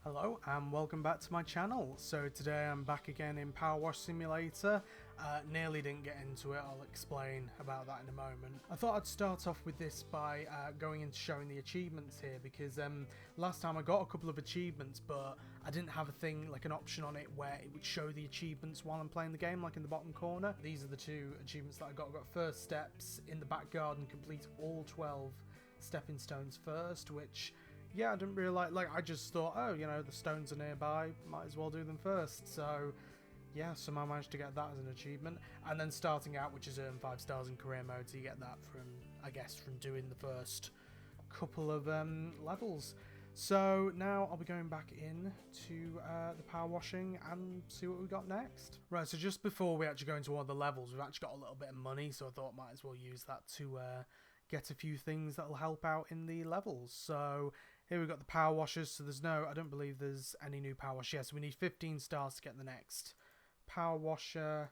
Hello and welcome back to my channel. So today I'm back again in PowerWash Simulator. Nearly didn't get into it, I'll explain about that in a moment. I thought I'd start off with this by going into showing the achievements here because last time I got a couple of achievements but I didn't have a thing like an option on it where it would show the achievements while I'm playing the game, like in the bottom corner. These are the two achievements that I got. I got first steps in the back garden, complete all 12 stepping stones first, which yeah, I didn't really like I just thought, oh, you know, the stones are nearby, might as well do them first. So yeah, somehow managed to get that as an achievement. And then starting out, which is earn 5 stars in career mode, so you get that from, I guess, from doing the first couple of levels. So now I'll be going back in to the power washing and see what we got next. Right, so just before we actually go into one of the levels, we've actually got a little bit of money, so I thought might as well use that to get a few things that'll help out in the levels. So here we've got the power washers. So there's no, I don't believe there's any new power wash. Yes, we need 15 stars to get the next power washer.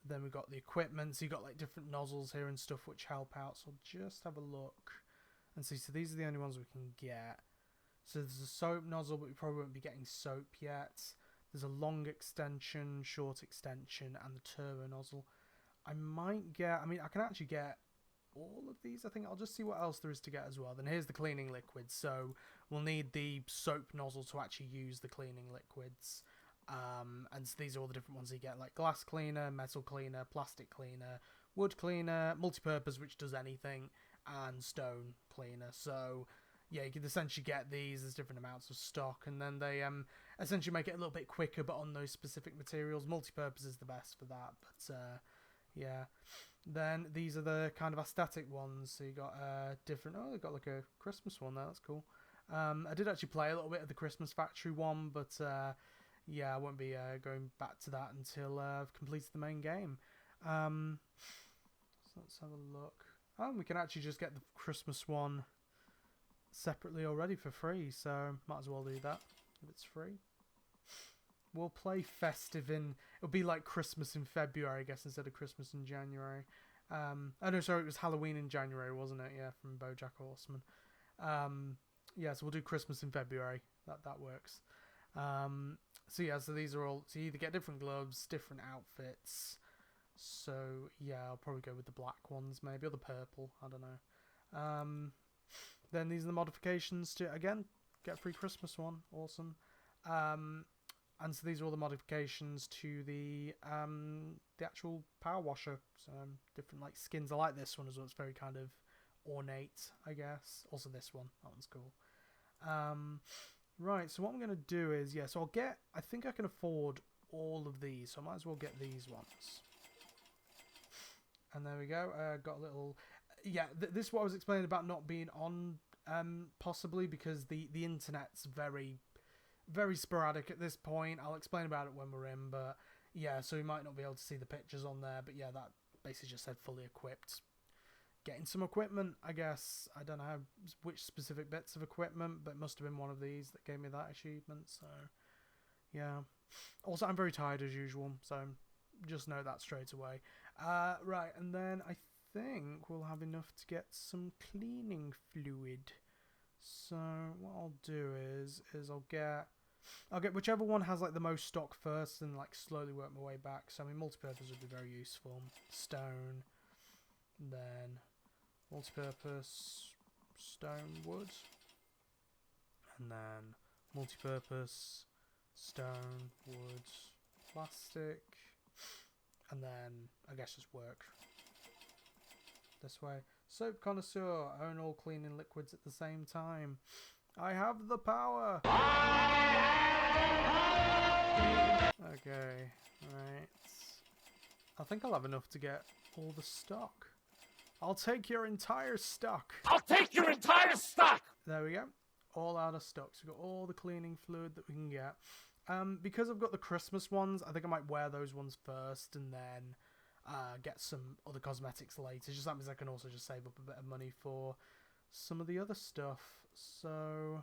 Then we've got the equipment. So you've got like different nozzles here and stuff which help out. So I'll just have a look and see. So these are the only ones we can get. So there's a soap nozzle, but we probably won't be getting soap yet. There's a long extension, short extension, and the turbo nozzle. I might get, I mean, I can actually get all of these, I think. I'll just see what else there is to get as well. Then here's the cleaning liquids. So we'll need the soap nozzle to actually use the cleaning liquids. And so these are all the different ones you get, like glass cleaner, metal cleaner, plastic cleaner, wood cleaner, multi-purpose, which does anything, and stone cleaner. So yeah, you can essentially get these. There's different amounts of stock, and then they essentially make it a little bit quicker, but on those specific materials. Multi-purpose is the best for that, but yeah. Then these are the kind of aesthetic ones. So you got different. Oh, they've got like a Christmas one there. That's cool. I did actually play a little bit of the Christmas Factory one, but yeah, I won't be going back to that until I've completed the main game. So let's have a look. Oh, we can actually just get the Christmas one separately already for free. So might as well do that if it's free. We'll play festive in... It'll be like Christmas in February, I guess, instead of Christmas in January. Oh, no, sorry, it was Halloween in January, wasn't it? Yeah, from BoJack Horseman. Yeah, so we'll do Christmas in February. That works. So yeah, so these are all... So you either get different gloves, different outfits. So yeah, I'll probably go with the black ones, maybe, or the purple. I don't know. Then these are the modifications to, again, get a free Christmas one. Awesome. And so these are all the modifications to the actual power washer. So different like skins. I like this one as well. It's very kind of ornate, I guess. Also this one. That one's cool. Right. So what I'm going to do is, yeah. So I'll get. I think I can afford all of these. So I might as well get these ones. And there we go. Got a little. Yeah. This is what I was explaining about not being on. Possibly because the internet's very sporadic at this point. I'll explain about it when we're in, but yeah, so we might not be able to see the pictures on there, but yeah, that basically just said fully equipped. Getting some equipment, I guess. I don't know which specific bits of equipment, but it must have been one of these that gave me that achievement, so yeah. Also, I'm very tired as usual, so just know that straight away. Right, and then I think we'll have enough to get some cleaning fluid. So what I'll do is I'll get whichever one has like the most stock first and like slowly work my way back. So I mean multi-purpose would be very useful. Stone, then multi-purpose stone wood, and then multi-purpose stone wood plastic, and then I guess just work this way. Soap connoisseur, own all cleaning liquids at the same time. I have the power! Okay, right. I think I'll have enough to get all the stock. I'll take your entire stock. I'll take your entire stock! There we go. All out of stock. So we've got all the cleaning fluid that we can get. Because I've got the Christmas ones, I think I might wear those ones first and then get some other cosmetics later. Just that means I can also just save up a bit of money for some of the other stuff. So,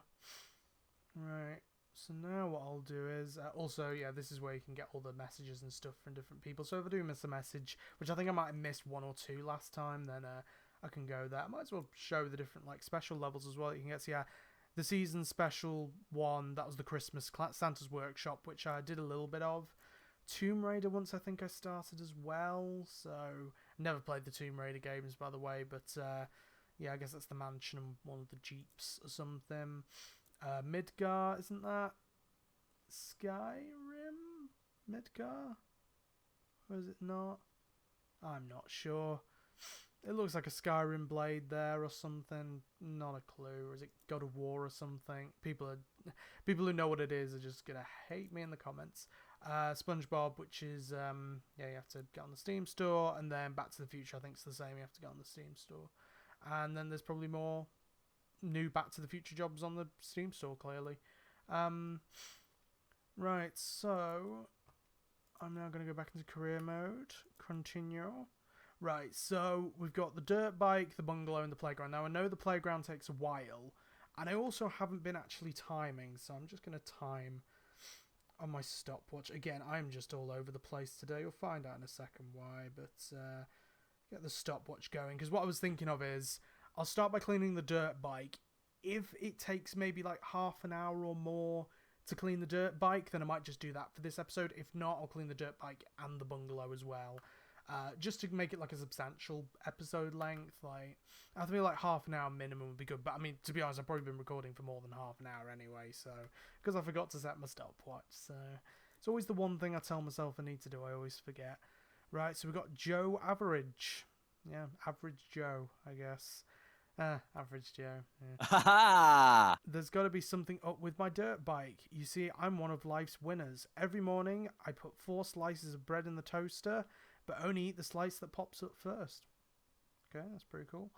right. So now what I'll do is, also, yeah, this is where you can get all the messages and stuff from different people. So if I do miss a message, which I think I might have missed 1 or 2 last time, then I can go there. I might as well show the different like special levels as well that you can get. So yeah, the season special one, that was the Christmas Santa's Workshop, which I did a little bit of. Tomb Raider once I think I started as well, so never played the Tomb Raider games, by the way, but yeah, I guess that's the mansion and one of the jeeps or something. Midgar, isn't that Skyrim? Midgar? Or is it not? I'm not sure. It looks like a Skyrim blade there or something. Not a clue. Or is it God of War or something? People who know what it is are just gonna hate me in the comments. SpongeBob, which is yeah, you have to get on the Steam store, and then Back to the Future, I think it's the same. You have to get on the Steam store, and then there's probably more new Back to the Future jobs on the Steam store. Clearly, right. So I'm now going to go back into career mode. Continue. Right, so we've got the dirt bike, the bungalow, and the playground. Now, I know the playground takes a while, and I also haven't been actually timing, so I'm just going to time on my stopwatch. Again, I'm just all over the place today. You'll find out in a second why, but get the stopwatch going, because what I was thinking of is I'll start by cleaning the dirt bike. If it takes maybe like half an hour or more to clean the dirt bike, then I might just do that for this episode. If not, I'll clean the dirt bike and the bungalow as well. Just to make it like a substantial episode length. Like, I feel like half an hour minimum would be good. But I mean, to be honest, I've probably been recording for more than half an hour anyway. So, because I forgot to set my stopwatch. So, it's always the one thing I tell myself I need to do. I always forget. Right, so we've got Joe Average. Yeah, Average Joe, I guess. Average Joe. Yeah. There's got to be something up with my dirt bike. You see, I'm one of life's winners. Every morning, I put 4 slices of bread in the toaster, but only eat the slice that pops up first. Okay, that's pretty cool.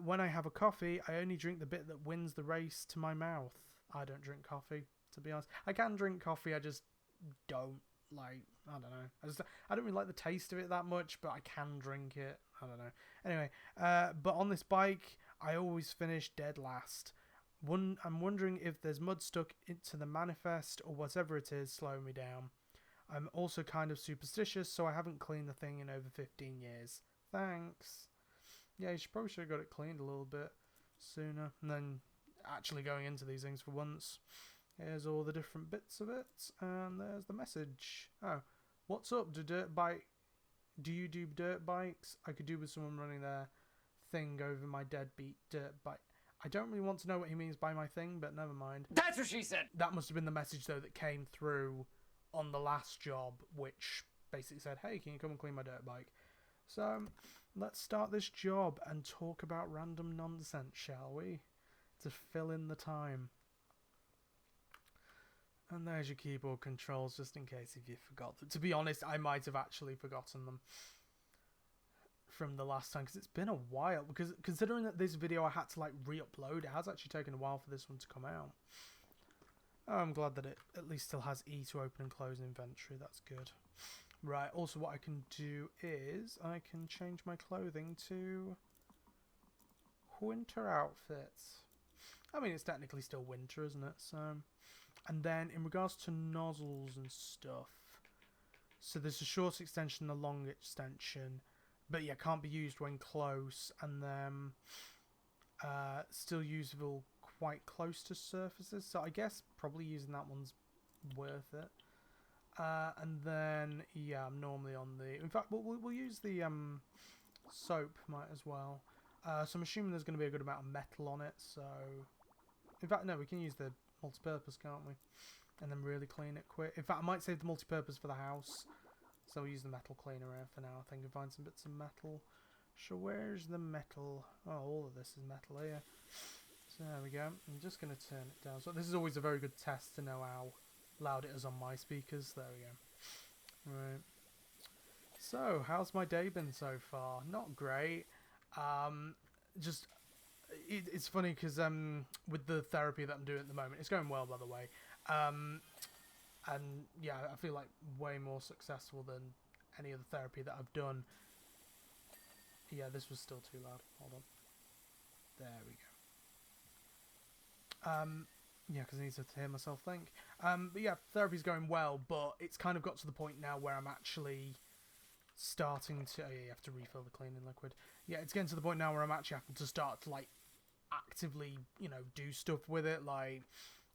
When I have a coffee, I only drink the bit that wins the race to my mouth. I don't drink coffee, to be honest. I can drink coffee, I just don't like, I don't know. I don't really like the taste of it that much, but I can drink it. I don't know. Anyway, but on this bike, I always finish dead last. I'm wondering if there's mud stuck into the manifest or whatever it is slowing me down. I'm also kind of superstitious, so I haven't cleaned the thing in over 15 years. Thanks. Yeah, you probably should have got it cleaned a little bit sooner. And then actually going into these things for once. Here's all the different bits of it. And there's the message. Oh, what's up? Do you do dirt bikes? I could do with someone running their thing over my deadbeat dirt bike. I don't really want to know what he means by my thing, but never mind. That's what she said. That must have been the message, though, that came through on the last job, which basically said, hey, can you come and clean my dirt bike? So let's start this job and talk about random nonsense, shall we? To fill in the time. And there's your keyboard controls, just in case if you forgot them. To be honest, I might have actually forgotten them from the last time, because it's been a while. Because considering that this video I had to like re-upload, it has actually taken a while for this one to come out. Oh, I'm glad that it at least still has E to open and close inventory. That's good. Right, also what I can do is I can change my clothing to winter outfits. I mean, it's technically still winter, isn't it? So, and then in regards to nozzles and stuff, so there's a short extension and a long extension, but yeah, can't be used when close, and then still usable quite close to surfaces, so I guess probably using that one's worth it. And then yeah, I'm normally on the, in fact we'll use the soap, might as well. So I'm assuming there's going to be a good amount of metal on it, so in fact no, we can use the multi-purpose, can't we? And then really clean it quick. In fact, I might save the multi-purpose for the house, so we'll use the metal cleaner here for now. I think I can find some bits of metal. So where's the metal? Oh, all of this is metal here. So there we go. I'm just going to turn it down. So this is always a very good test to know how loud it is on my speakers. There we go. Right. So, how's my day been so far? Not great. It's funny because with the therapy that I'm doing at the moment, it's going well, by the way. And yeah, I feel like way more successful than any other therapy that I've done. Yeah, this was still too loud. Hold on. There we go. Yeah, because I need to hear myself think. But yeah, therapy's going well, but it's kind of got to the point now where I'm actually starting to... Oh yeah, you have to refill the cleaning liquid. Yeah, it's getting to the point now where I'm actually having to start to, like, actively, you know, do stuff with it. Like,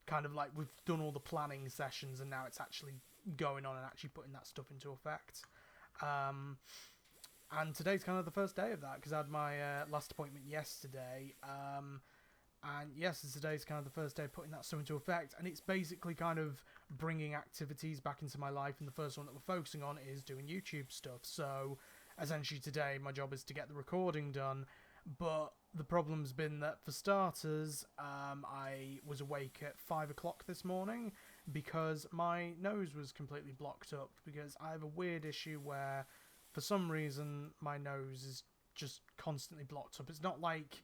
kind of like we've done all the planning sessions and now it's actually going on and actually putting that stuff into effect. And today's kind of the first day of that because I had my last appointment yesterday. And yes, today's kind of the first day of putting that stuff into effect. And it's basically kind of bringing activities back into my life. And the first one that we're focusing on is doing YouTube stuff. So essentially today my job is to get the recording done. But the problem's been that for starters, I was awake at 5 o'clock this morning because my nose was completely blocked up because I have a weird issue where for some reason my nose is just constantly blocked up. It's not like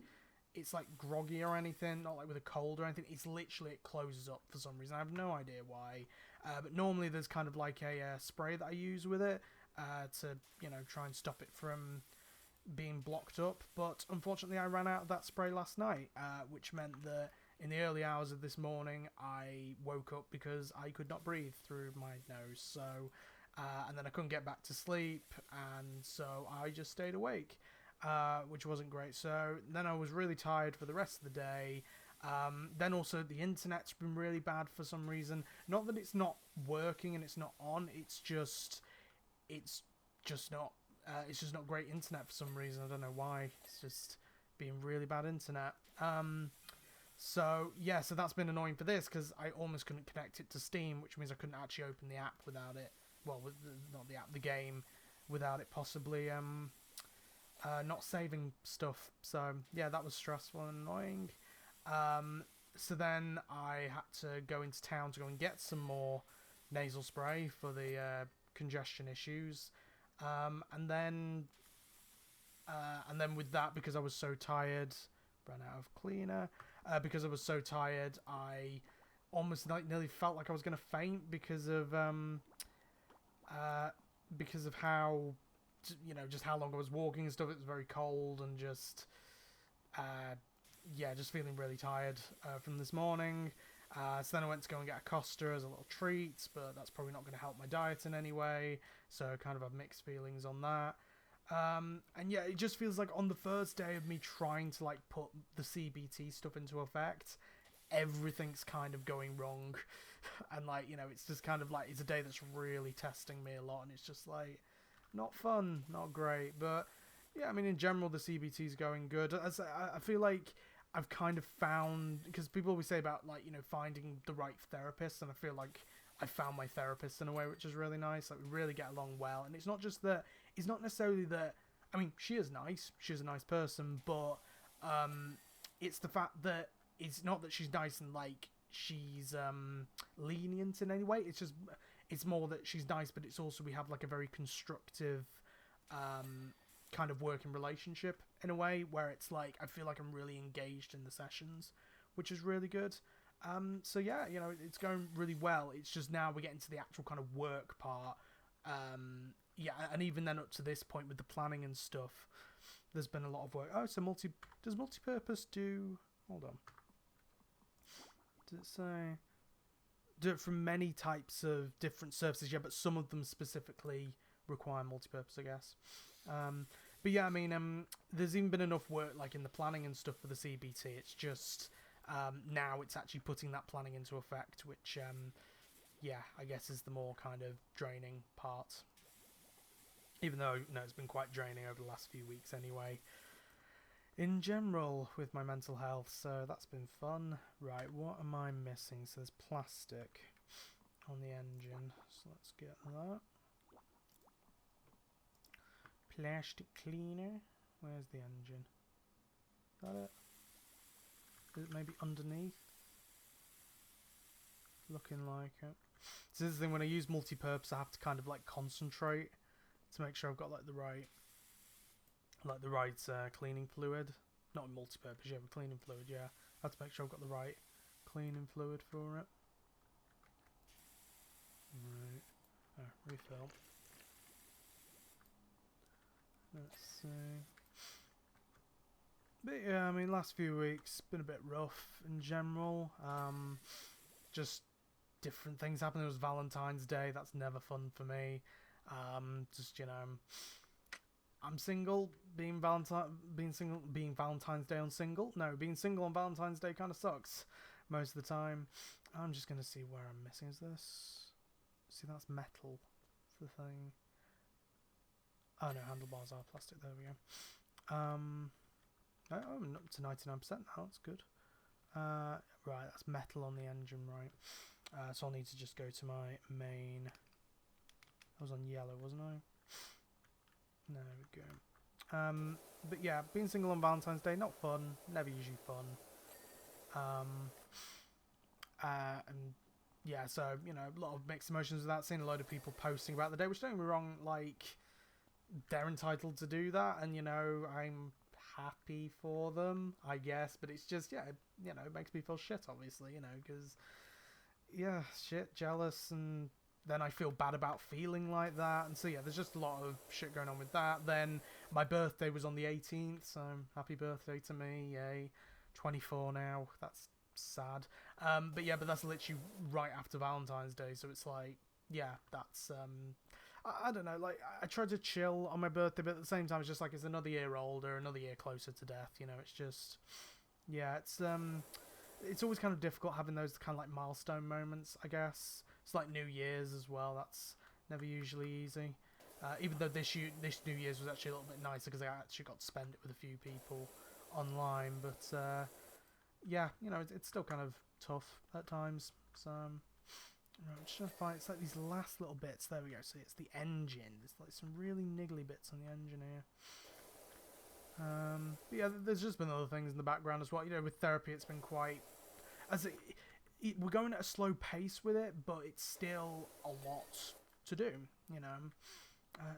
it's like groggy or anything, not like with a cold or anything. It's literally, it closes up for some reason. I have no idea why. But normally there's kind of like a spray that I use with it to, you know, try and stop it from being blocked up. But unfortunately I ran out of that spray last night, which meant that in the early hours of this morning I woke up because I could not breathe through my nose. So, and then I couldn't get back to sleep, and so I just stayed awake. Which wasn't great. So then I was really tired for the rest of the day. Then also the internet's been really bad for some reason. Not that it's not working and it's not on. It's just not. It's just not great internet for some reason. I don't know why. It's just being really bad internet. So yeah, so that's been annoying for this because I almost couldn't connect it to Steam, which means I couldn't actually open the app without it. Well, not the app, the game, without it possibly not saving stuff. So yeah, that was stressful and annoying. So then I had to go into town to go and get some more nasal spray for the congestion issues. And then with that, because I was so tired, ran out of cleaner. Because I was so tired, I almost nearly felt like I was going to faint because of how, you know, just how long I was walking and stuff. It was very cold and just just feeling really tired from this morning. So then I went to go and get a Costa as a little treat, but that's probably not going to help my diet in any way. So I kind of have mixed feelings on that. And yeah, it just feels like on the first day of me trying to like put the CBT stuff into effect, everything's kind of going wrong. And like, you know, it's just kind of like, it's a day that's really testing me a lot, and it's just like not fun, not great. But yeah, I mean, in general, the CBT is going good. I feel like I've kind of found, because people always say about like, you know, finding the right therapist, and I feel like I found my therapist in a way which is really nice. Like, we really get along well, and it's not just that, it's not necessarily that, I mean, she is nice, she's a nice person, but it's the fact that it's not that she's nice and like she's lenient in any way. It's just, it's more that she's nice, but it's also we have like a very constructive kind of working relationship in a way where it's like I feel like I'm really engaged in the sessions, which is really good. So yeah, you know, it's going really well. It's just now we're getting to the actual kind of work part. Yeah, and even then up to this point with the planning and stuff, there's been a lot of work. Oh, so does multipurpose do, hold on. Does it say do it from many types of different services? Yeah, but some of them specifically require multipurpose, I guess. But yeah, I mean, there's even been enough work like in the planning and stuff for the CBT. It's just now it's actually putting that planning into effect, which yeah, I guess is the more kind of draining part. Even though, no, it's been quite draining over the last few weeks anyway, in general, with my mental health, so that's been fun. Right, what am I missing? So there's plastic on the engine, so let's get that. Plastic cleaner. Where's the engine? Is that it? Is it maybe underneath? Looking like it. So this is the thing, when I use multi-purpose, I have to kind of like concentrate to make sure I've got like the right cleaning fluid. Not multi-purpose, yeah, but cleaning fluid, yeah. I have to make sure I've got the right cleaning fluid for it. Right. Oh, refill. Let's see. But yeah, I mean, last few weeks been a bit rough in general. Just different things happened. It was Valentine's Day. That's never fun for me. Just, you know, I'm single. Being Valentine's Day on single. No, being single on Valentine's Day kind of sucks most of the time. I'm just gonna see where I'm missing. Is this? See, that's metal. That's the thing. Oh no, handlebars are plastic. There we go. I'm up to 99% now. That's good. Right, that's metal on the engine, right? So I'll need to just go to my main. I was on yellow, wasn't I? There we go. But yeah, being single on Valentine's Day, not fun. Never usually fun. And yeah, so, you know, a lot of mixed emotions with that. Seeing a load of people posting about the day, which, don't get me wrong, like, they're entitled to do that, and, you know, I'm happy for them, I guess, but it's just, yeah, you know, it makes me feel shit, obviously, you know, because, yeah, shit, jealous, and then I feel bad about feeling like that, and so, yeah, there's just a lot of shit going on with that. Then my birthday was on the 18th, so happy birthday to me, yay, 24 now, that's sad. But yeah, but that's literally right after Valentine's Day, so it's like, yeah, that's I don't know, like, I try to chill on my birthday, but at the same time it's just like, it's another year older, another year closer to death, you know. It's just, yeah, it's always kind of difficult having those kind of like milestone moments, I guess. It's like New Year's as well, that's never usually easy, even though this New Year's was actually a little bit nicer because I actually got to spend it with a few people online, but yeah, you know, it's still kind of tough at times. So, right, I'm just trying to find, it's like these last little bits. There we go. See, it's the engine. There's like some really niggly bits on the engine here. But yeah, there's just been other things in the background as well. You know, with therapy, it's been quite, we're going at a slow pace with it, but it's still a lot to do. You know,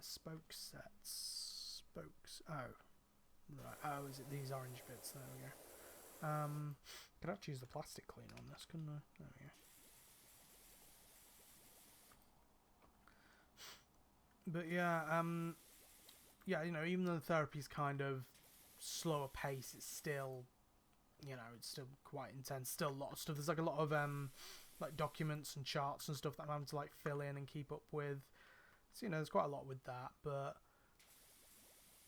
spoke sets, spokes. Oh, right. Oh, is it these orange bits? There we go. Could actually use the plastic cleaner on this, couldn't I? There we go. But yeah, yeah, you know, even though the therapy's kind of slower pace, it's still, you know, it's still quite intense. Still a lot of stuff. There's like a lot of like documents and charts and stuff that I'm having to like fill in and keep up with. So, you know, there's quite a lot with that. But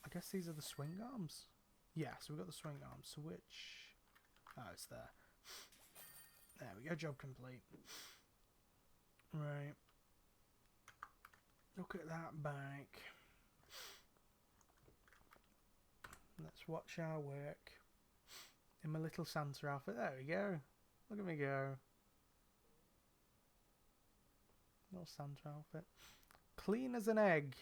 I guess these are the swing arms. Yeah, so we've got the swing arms. So which? Oh, it's there. There we go, job complete. Right. Look at that bike. Let's watch our work. In my little Santa outfit. There we go. Look at me go. Little Santa outfit. Clean as an egg.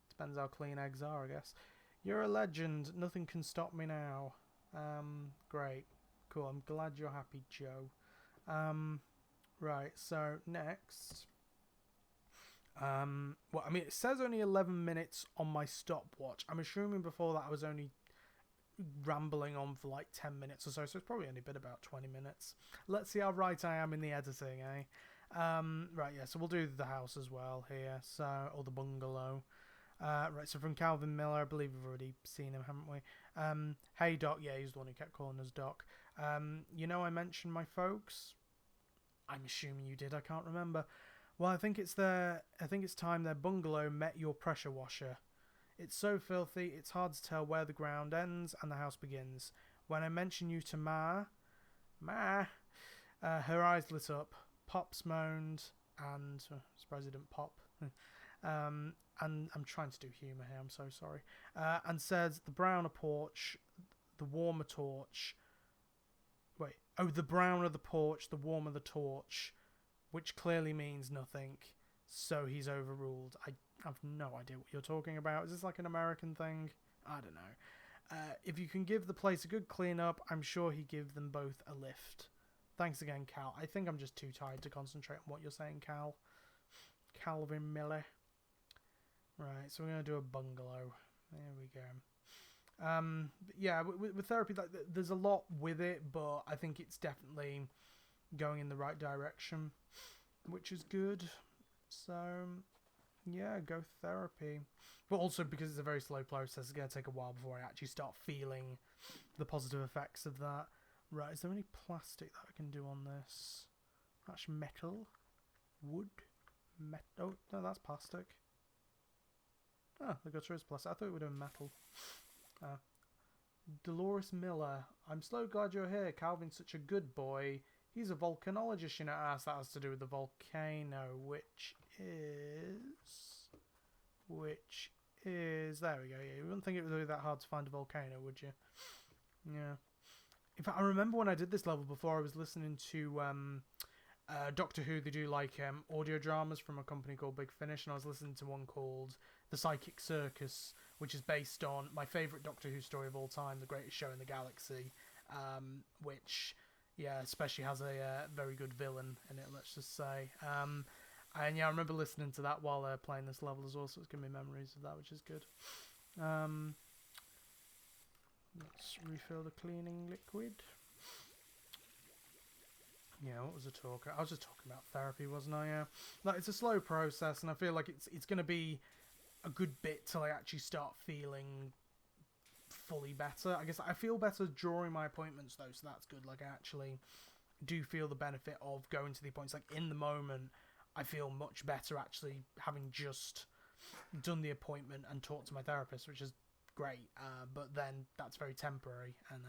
Depends how clean eggs are, I guess. You're a legend. Nothing can stop me now. Great. Cool. I'm glad you're happy, Joe. Right. So next. Well, I mean, it says only 11 minutes on my stopwatch. I'm assuming before that I was only rambling on for like 10 minutes or so. So it's probably only been about 20 minutes. Let's see how right I am in the editing, eh? Right. Yeah. So we'll do the house as well here. So, or the bungalow. Right, so from Calvin Miller, I believe we've already seen him, haven't we? Hey Doc, yeah, he's the one who kept calling us Doc. You know, I mentioned my folks. I'm assuming you did. I can't remember. Well, I think it's time their bungalow met your pressure washer. It's so filthy, it's hard to tell where the ground ends and the house begins. When I mention you to Ma, her eyes lit up. Pops moaned, and surprised it didn't pop. And I'm trying to do humour here, I'm so sorry. And says, the browner porch, the warmer torch. Wait, oh, the browner the porch, the warmer the torch, which clearly means nothing, so he's overruled. I have no idea what you're talking about. Is this like an American thing? I don't know. If you can give the place a good clean up, I'm sure he'd give them both a lift. Thanks again, Cal. I think I'm just too tired to concentrate on what you're saying, Cal. Calvin Miller. Right, so we're going to do a bungalow. There we go. Yeah, with therapy, like, there's a lot with it, but I think it's definitely going in the right direction, which is good. So, yeah, go therapy. But also because it's a very slow process, it's going to take a while before I actually start feeling the positive effects of that. Right, is there any plastic that I can do on this? That's metal. Wood. Oh, no, that's plastic. Oh, the gutter is plastic. I thought it would have been metal. Dolores Miller. I'm so glad you're here. Calvin's such a good boy. He's a volcanologist, you know. That has to do with the volcano, which is... There we go, yeah. You wouldn't think it would be that hard to find a volcano, would you? Yeah. In fact, I remember when I did this level before, I was listening to Doctor Who. They do like audio dramas from a company called Big Finish, and I was listening to one called The Psychic Circus, which is based on my favourite Doctor Who story of all time, The Greatest Show in the Galaxy, which, yeah, especially has a very good villain in it, let's just say. And yeah, I remember listening to that while playing this level as well, so it's giving me memories of that, which is good. Let's refill the cleaning liquid. Yeah, what was I talking? I was just talking about therapy, wasn't I? Yeah, like it's a slow process, and I feel like it's going to be a good bit till I actually start feeling fully better. I guess I feel better during my appointments though, so that's good. Like I actually do feel the benefit of going to the appointments. Like in the moment, I feel much better actually having just done the appointment and talked to my therapist, which is great. But then that's very temporary, and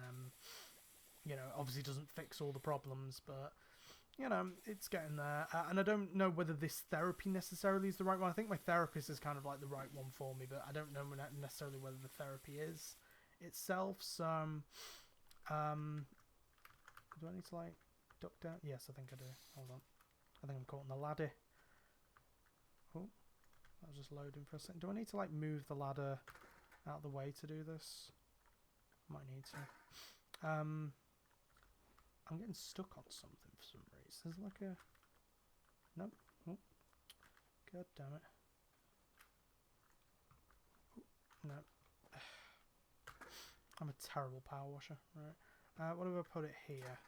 you know, obviously doesn't fix all the problems, but you know, it's getting there. And I don't know whether this therapy necessarily is the right one. I think my therapist is kind of like the right one for me, but I don't know necessarily whether the therapy is itself. So, do I need to like duck down? Yes, I think I do. Hold on. I think I'm caught on the ladder. Oh, that was just loading for a second. Do I need to like move the ladder out of the way to do this? Might need to. I'm getting stuck on something for some reason. There's like a... Nope. Oh. God damn it. Oh, no. I'm a terrible power washer. Right. What if I put it here?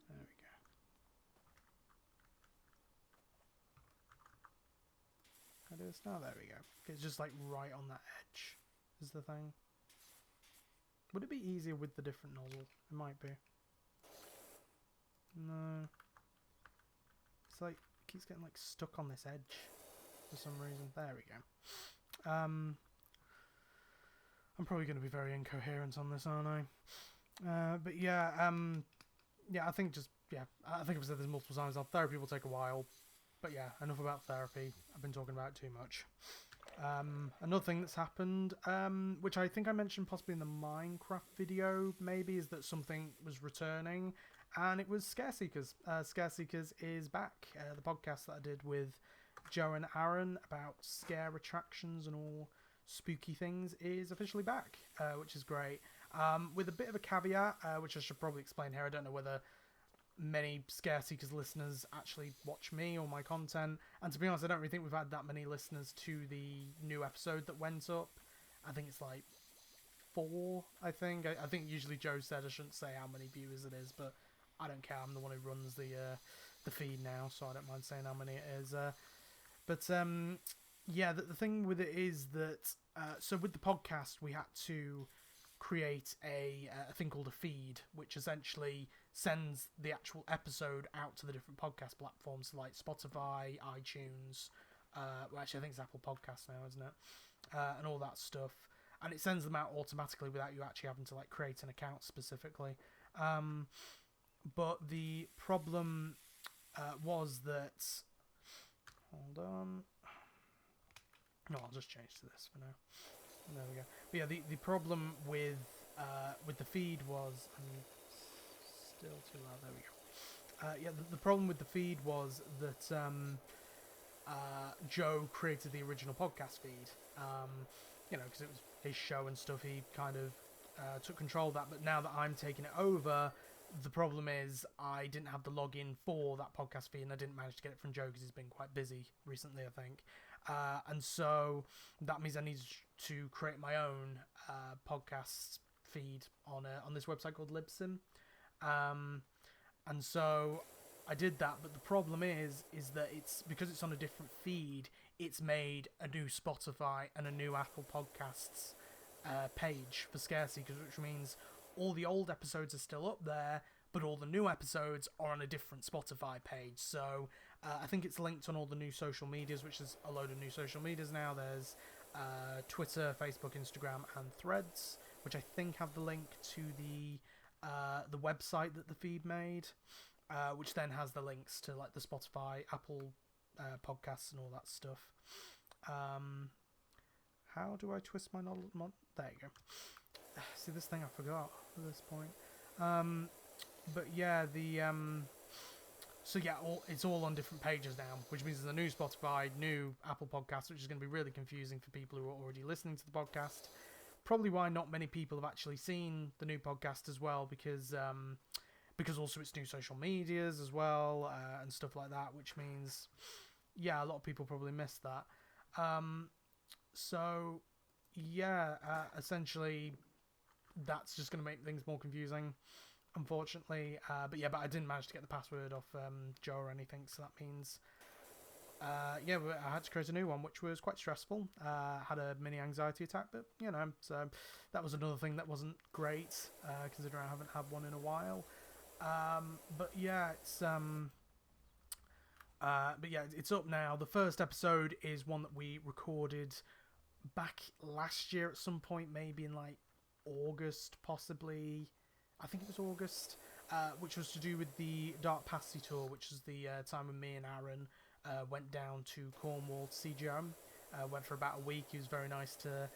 There we go. How do this now? There we go. It's just like right on that edge is the thing. Would it be easier with the different nozzle? It might be. No. It's like, it keeps getting like stuck on this edge for some reason. There we go. I'm probably going to be very incoherent on this, aren't I? But yeah, yeah, I think I think I've said this multiple times. Therapy will take a while. But yeah, enough about therapy. I've been talking about it too much. Another thing that's happened, which I think I mentioned possibly in the Minecraft video, maybe, is that something was returning. And it was Scare Seekers. Scare Seekers is back. The podcast that I did with Joe and Aaron about scare attractions and all spooky things is officially back, which is great. With a bit of a caveat, which I should probably explain here. I don't know whether many Scare Seekers listeners actually watch me or my content. And to be honest, I don't really think we've had that many listeners to the new episode that went up. I think it's like 4, I think. I think usually Joe said I shouldn't say how many viewers it is, but I don't care. I'm the one who runs the feed now, so I don't mind saying how many it is. Yeah, the thing with it is that so with the podcast we had to create a thing called a feed, which essentially sends the actual episode out to the different podcast platforms like Spotify, iTunes. Well, actually, I think it's Apple Podcasts now, isn't it? And all that stuff. And it sends them out automatically without you actually having to like create an account specifically. But the problem was that... Hold on. No, I'll just change to this for now. There we go. But yeah, the problem with the feed was... still too loud. There we go. Yeah, the problem with the feed was that Joe created the original podcast feed. You know, because it was his show and stuff. He kind of took control of that. But now that I'm taking it over... The problem is I didn't have the login for that podcast feed, and I didn't manage to get it from Joe because he's been quite busy recently, I think. And so that means I need to create my own podcast feed on this website called Libsyn. And so I did that, but the problem is that it's because it's on a different feed, it's made a new Spotify and a new Apple Podcasts page for Scare Seekers, which means all the old episodes are still up there, but all the new episodes are on a different Spotify page. So I think it's linked on all the new social medias, which is a load of new social medias now. There's Twitter, Facebook, Instagram, and Threads, which I think have the link to the website that the feed made, which then has the links to like the Spotify, Apple podcasts, and all that stuff. How do I twist my there you go. See, this thing I forgot at this point. But yeah, so yeah, it's all on different pages now, which means there's a new Spotify, new Apple podcast, which is going to be really confusing for people who are already listening to the podcast. Probably why not many people have actually seen the new podcast as well, because also it's new social medias as well, and stuff like that, which means, yeah, a lot of people probably missed that. So, yeah, essentially, that's just going to make things more confusing, unfortunately. But I didn't manage to get the password off Joe or anything, so that means, I had to create a new one, which was quite stressful. Had a mini anxiety attack, but, so that was another thing that wasn't great, considering I haven't had one in a while. It's up now. The first episode is one that we recorded back last year at some point, maybe in like August, possibly. I think it was August, which was to do with the Dark Passy tour, which is the time when me and Aaron went down to Cornwall to see Joe. Went for about a week. He was very nice to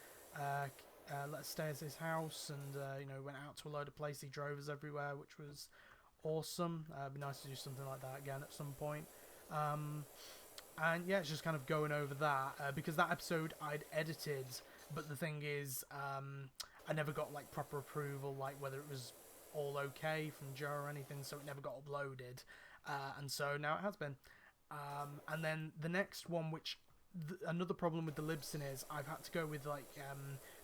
let us stay at his house, and went out to a load of places. He drove us everywhere, which was awesome. It'd be nice to do something like that again at some point. It's just kind of going over that, because that episode I'd edited, but the thing is, I never got like proper approval, like whether it was all okay from Joe or anything, so it never got uploaded, and so now it has been. And then the next one, which another problem with the Libsyn is, I've had to go with like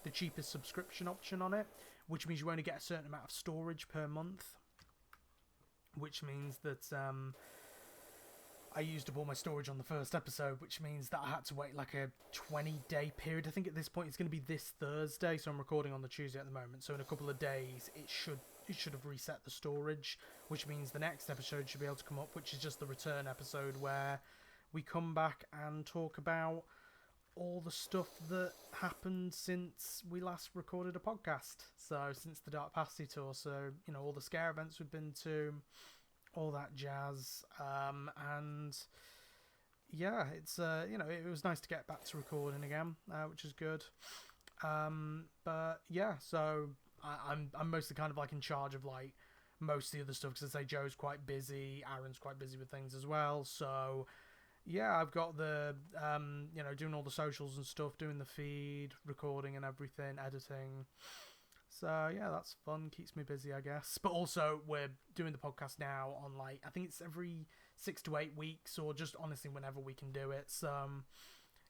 the cheapest subscription option on it, which means you only get a certain amount of storage per month, which means that I used up all my storage on the first episode, which means that I had to wait like a 20-day period. I think at this point it's going to be this Thursday, so I'm recording on the Tuesday at the moment. So in a couple of days, it should have reset the storage, which means the next episode should be able to come up, which is just the return episode where we come back and talk about all the stuff that happened since we last recorded a podcast. So since the Dark Passy tour, so all the scare events we've been to, all that jazz, and yeah, it's it was nice to get back to recording again, which is good. But yeah, so I'm mostly kind of like in charge of like most of the other stuff, because I say Joe's quite busy, Aaron's quite busy with things as well. So yeah, I've got the doing all the socials and stuff, doing the feed, recording and everything, editing. So yeah, that's fun, keeps me busy, I guess. But also, we're doing the podcast now on like, I think it's every 6 to 8 weeks, or just honestly whenever we can do it. So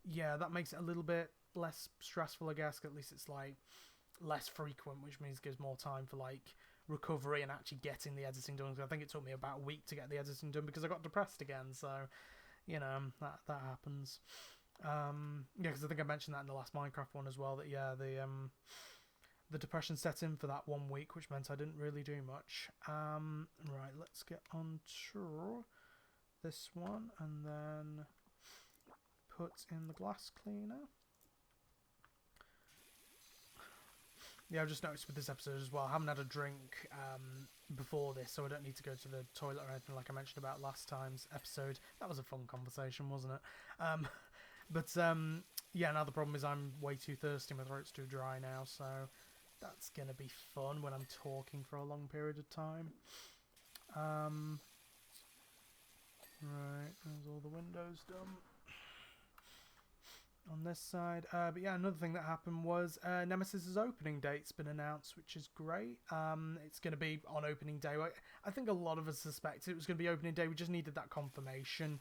yeah, that makes it a little bit less stressful, I guess. At least it's like less frequent, which means it gives more time for like recovery and actually getting the editing done. I think it took me about a week to get the editing done because I got depressed again. So that happens. Because I think I mentioned that in the last Minecraft one as well, that the depression set in for that 1 week, which meant I didn't really do much. Right, let's get on to this one and then put in the glass cleaner. Yeah, I've just noticed with this episode as well, I haven't had a drink before this, so I don't need to go to the toilet or anything like I mentioned about last time's episode. That was a fun conversation, wasn't it? Now the problem is I'm way too thirsty, my throat's too dry now, so that's going to be fun when I'm talking for a long period of time. Right, there's all the windows done on this side. But yeah, another thing that happened was Nemesis's opening date's been announced, which is great. It's going to be on opening day. I think a lot of us suspected it was going to be opening day. We just needed that confirmation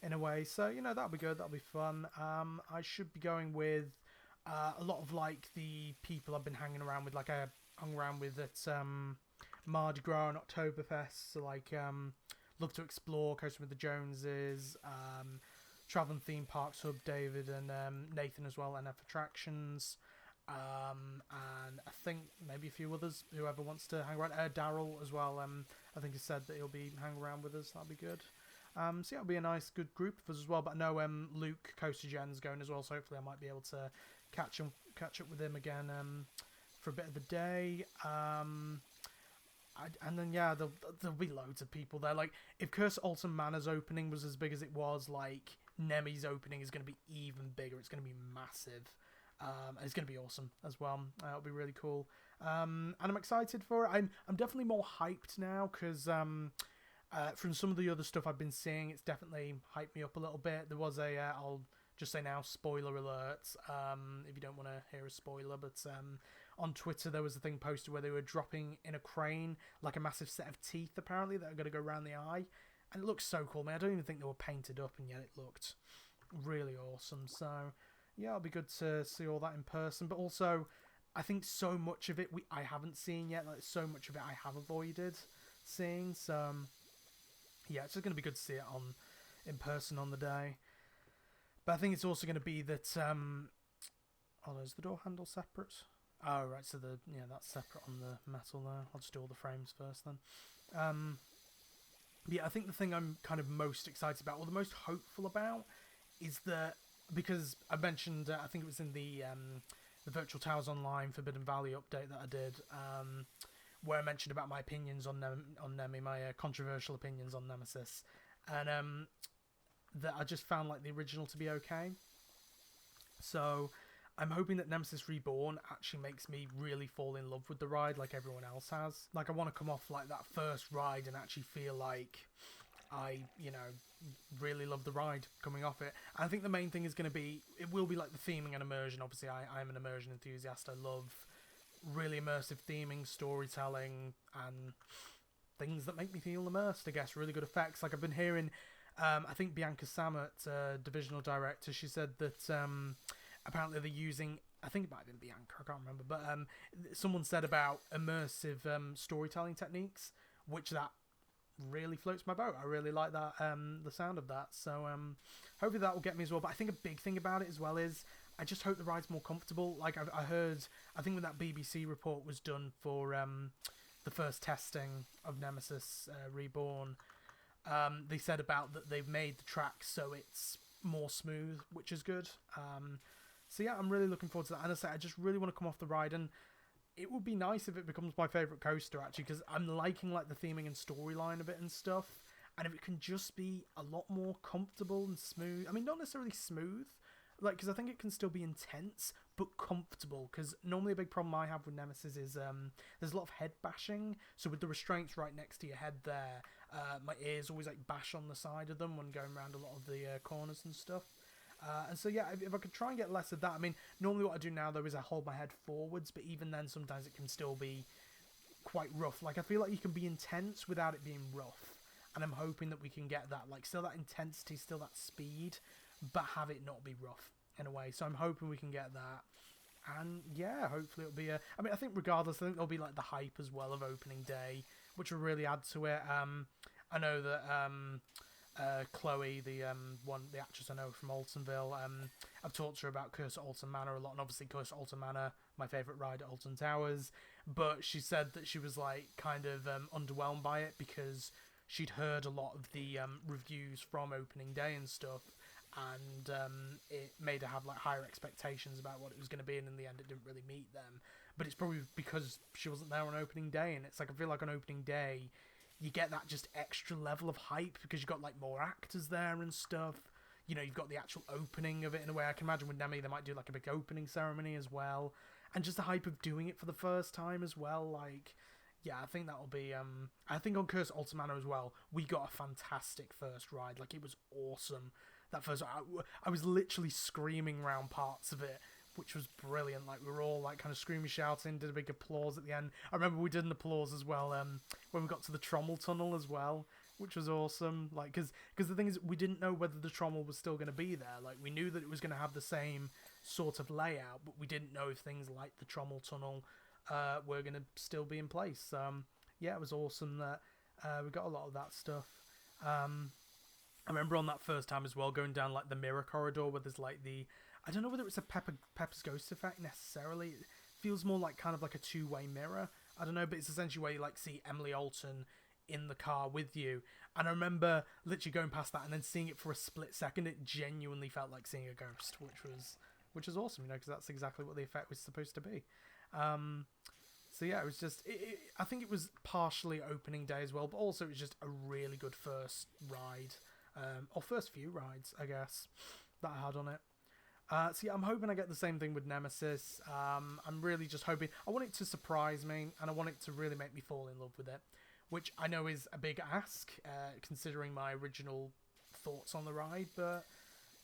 in a way. So, that'll be good. That'll be fun. I should be going with a lot of like the people I've been hanging around with, like I hung around with at Mardi Gras and Oktoberfest. So like Love to Explore, Coasting with the Joneses, Traveling Theme Parks Hub, David and Nathan as well, NF Attractions, and I think maybe a few others, whoever wants to hang around. Daryl as well, I think he said that he'll be hanging around with us. That'll be good. So yeah, it'll be a nice, good group of us as well. But I know Luke Coaster Gen's going as well, so hopefully I might be able to catch up with him again for a bit of the day. And then yeah, there'll be loads of people there. Like if Curse of Alton Manor's opening was as big as it was, like Nemi's opening is going to be even bigger. It's going to be massive. And it's going to be awesome as well. It'll be really cool. And I'm excited for it. I'm definitely more hyped now because from some of the other stuff I've been seeing, it's definitely hyped me up a little bit. There was I'll just say now, spoiler alert, if you don't want to hear a spoiler, but on Twitter there was a thing posted where they were dropping in a crane like a massive set of teeth apparently that are going to go around the eye. And it looks so cool, man. I don't even think they were painted up, and yet it looked really awesome. So yeah, it'll be good to see all that in person. But also, I think so much of it I haven't seen yet. Like so much of it I have avoided seeing. So yeah, it's just going to be good to see it in person on the day. But I think it's also going to be that. Oh, is the door handle separate? Oh right, so that's separate on the metal there. I'll just do all the frames first then. Yeah, I think the thing I'm kind of most excited about, or the most hopeful about, is that because I mentioned, I think it was in the Virtual Towers Online Forbidden Valley update that I did, where I mentioned about my opinions on Nemi, my controversial opinions on Nemesis, and that I just found like the original to be okay. So I'm hoping that Nemesis Reborn actually makes me really fall in love with the ride like everyone else has. Like, I want to come off like that first ride and actually feel like I, really love the ride coming off it. And I think the main thing is going to be, it will be like the theming and immersion. Obviously, I'm an immersion enthusiast. I love really immersive theming, storytelling, and things that make me feel immersed, I guess. Really good effects. Like, I've been hearing, I think Bianca Sammet, divisional director, she said that apparently they're using, I think it might have been Bianca, I can't remember, but someone said about immersive storytelling techniques, which that really floats my boat. I really like that, the sound of that. So hopefully that will get me as well. But I think a big thing about it as well is I just hope the ride's more comfortable. Like I heard, I think when that BBC report was done for the first testing of Nemesis Reborn, they said about that they've made the track so it's more smooth, which is good. So yeah, I'm really looking forward to that. And I just really want to come off the ride, and it would be nice if it becomes my favourite coaster, actually, because I'm liking like the theming and storyline of it and stuff. And if it can just be a lot more comfortable and smooth, I mean, not necessarily smooth, like, because I think it can still be intense, but comfortable. Because normally a big problem I have with Nemesis is there's a lot of head bashing. So with the restraints right next to your head there, my ears always like bash on the side of them when going around a lot of the corners and stuff. And so yeah, if I could try and get less of that, I mean, normally what I do now though is I hold my head forwards, but even then sometimes it can still be quite rough. Like I feel like you can be intense without it being rough, and I'm hoping that we can get that, like still that intensity, still that speed, but have it not be rough in a way. So I'm hoping we can get that, and yeah, hopefully it'll be I mean, I think regardless, I think there'll be like the hype as well of opening day, which will really add to it. I know that Chloe, the actress I know from Altonville, I've talked to her about Curse of Alton Manor a lot, and obviously Curse of Alton Manor, my favourite ride at Alton Towers, but she said that she was like kind of underwhelmed by it because she'd heard a lot of the reviews from opening day and stuff, and it made her have like higher expectations about what it was going to be, and in the end it didn't really meet them. But it's probably because she wasn't there on opening day, and it's like I feel like on opening day you get that just extra level of hype because you've got like more actors there and stuff. You've got the actual opening of it in a way. I can imagine with Nemi they might do like a big opening ceremony as well, and just the hype of doing it for the first time as well. Like, yeah, I think that'll be I think on Curse of Alton Manor as well, we got a fantastic first ride. Like, it was awesome. That first, I was literally screaming around parts of it, which was brilliant. Like, we were all like kind of screaming, shouting, did a big applause at the end. I remember we did an applause as well when we got to the Trommel Tunnel as well, which was awesome. Like, because the thing is, we didn't know whether the Trommel was still going to be there. Like, we knew that it was going to have the same sort of layout, but we didn't know if things like the Trommel Tunnel were going to still be in place. Yeah, it was awesome that we got a lot of that stuff. I remember on that first time as well, going down like the mirror corridor where there's like I don't know whether it's a Pepper's Ghost effect necessarily. It feels more like kind of like a two-way mirror. I don't know, but it's essentially where you like see Emily Alton in the car with you. And I remember literally going past that and then seeing it for a split second. It genuinely felt like seeing a ghost, which was which is awesome, you know, because that's exactly what the effect was supposed to be. So yeah, it was just, I think it was partially opening day as well, but also it was just a really good first ride, or first few rides, I guess, that I had on it. So yeah, I'm hoping I get the same thing with Nemesis. I'm really just hoping, I want it to surprise me, and I want it to really make me fall in love with it, which I know is a big ask, considering my original thoughts on the ride, but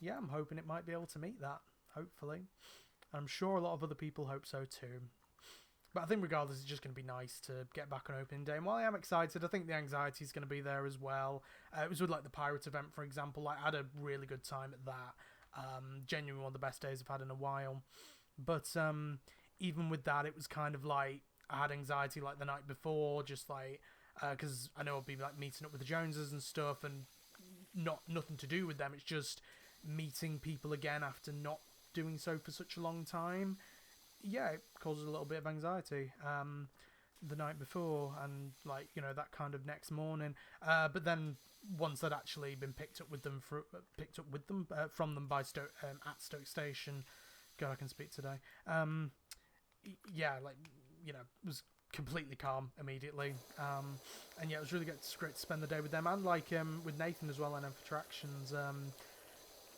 yeah, I'm hoping it might be able to meet that, hopefully. I'm sure a lot of other people hope so too. But I think regardless, it's just going to be nice to get back on opening day. And while I am excited, I think the anxiety is going to be there as well. It was with like the Pirate event, for example. Like, I had a really good time at that. Genuinely one of the best days I've had in a while. But even with that, it was kind of like I had anxiety like the night before, just like because I know I'll be like meeting up with the Joneses and stuff, and nothing to do with them. It's just meeting people again after not doing so for such a long time. Yeah, it causes a little bit of anxiety the night before, and like, you know, that kind of next morning. But then once I'd actually been picked up with them from them by Stoke at Stoke Station, God, I can speak today. Yeah, like, you know, it was completely calm immediately. And yeah, it was really great to spend the day with them, and like with Nathan as well, and for Attractions.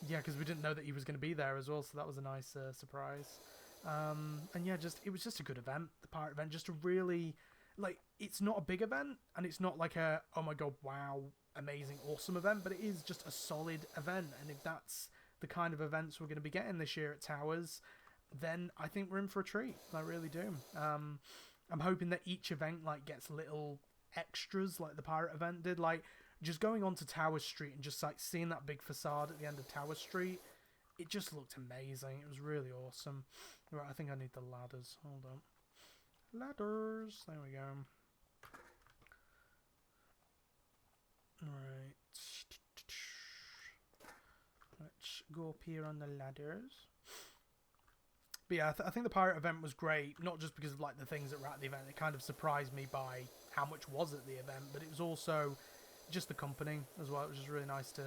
Yeah, because we didn't know that he was going to be there as well, so that was a nice surprise. And yeah, it was just a good event, the Pirate event. Just a really, like, it's not a big event, and it's not like a, oh my god, wow, amazing, awesome event, but it is just a solid event. And if that's the kind of events we're going to be getting this year at Towers, then I think we're in for a treat. I really do. I'm hoping that each event like gets little extras like the Pirate event did, like just going onto Tower Street and just like seeing that big facade at the end of Tower Street. It just looked amazing. It was really awesome. Right, I think I need the ladders. Hold on. Ladders. There we go. Right. Let's go up here on the ladders. But yeah, I think the Pirate event was great. Not just because of like the things that were at the event. It kind of surprised me by how much was at the event. But it was also just the company as well. It was just really nice to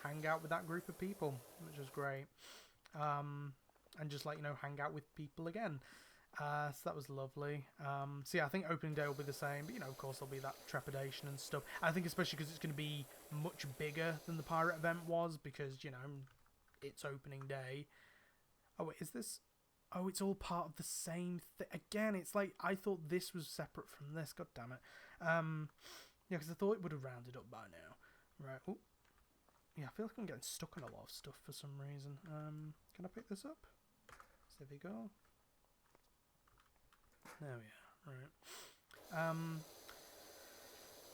hang out with that group of people, which was great. And just like, you know, hang out with people again. So that was lovely. So yeah, I think opening day will be the same, but you know, of course there'll be that trepidation and stuff. I think especially because it's going to be much bigger than the Pirate event was, because, you know, it's opening day. Oh wait, is this? Oh, it's all part of the same thing. Again, it's like, I thought this was separate from this. God damn it. Yeah, because I thought it would have rounded up by now. Right. Oh. Yeah, I feel like I'm getting stuck on a lot of stuff for some reason. Can I pick this up? So there we go. There we are. Right.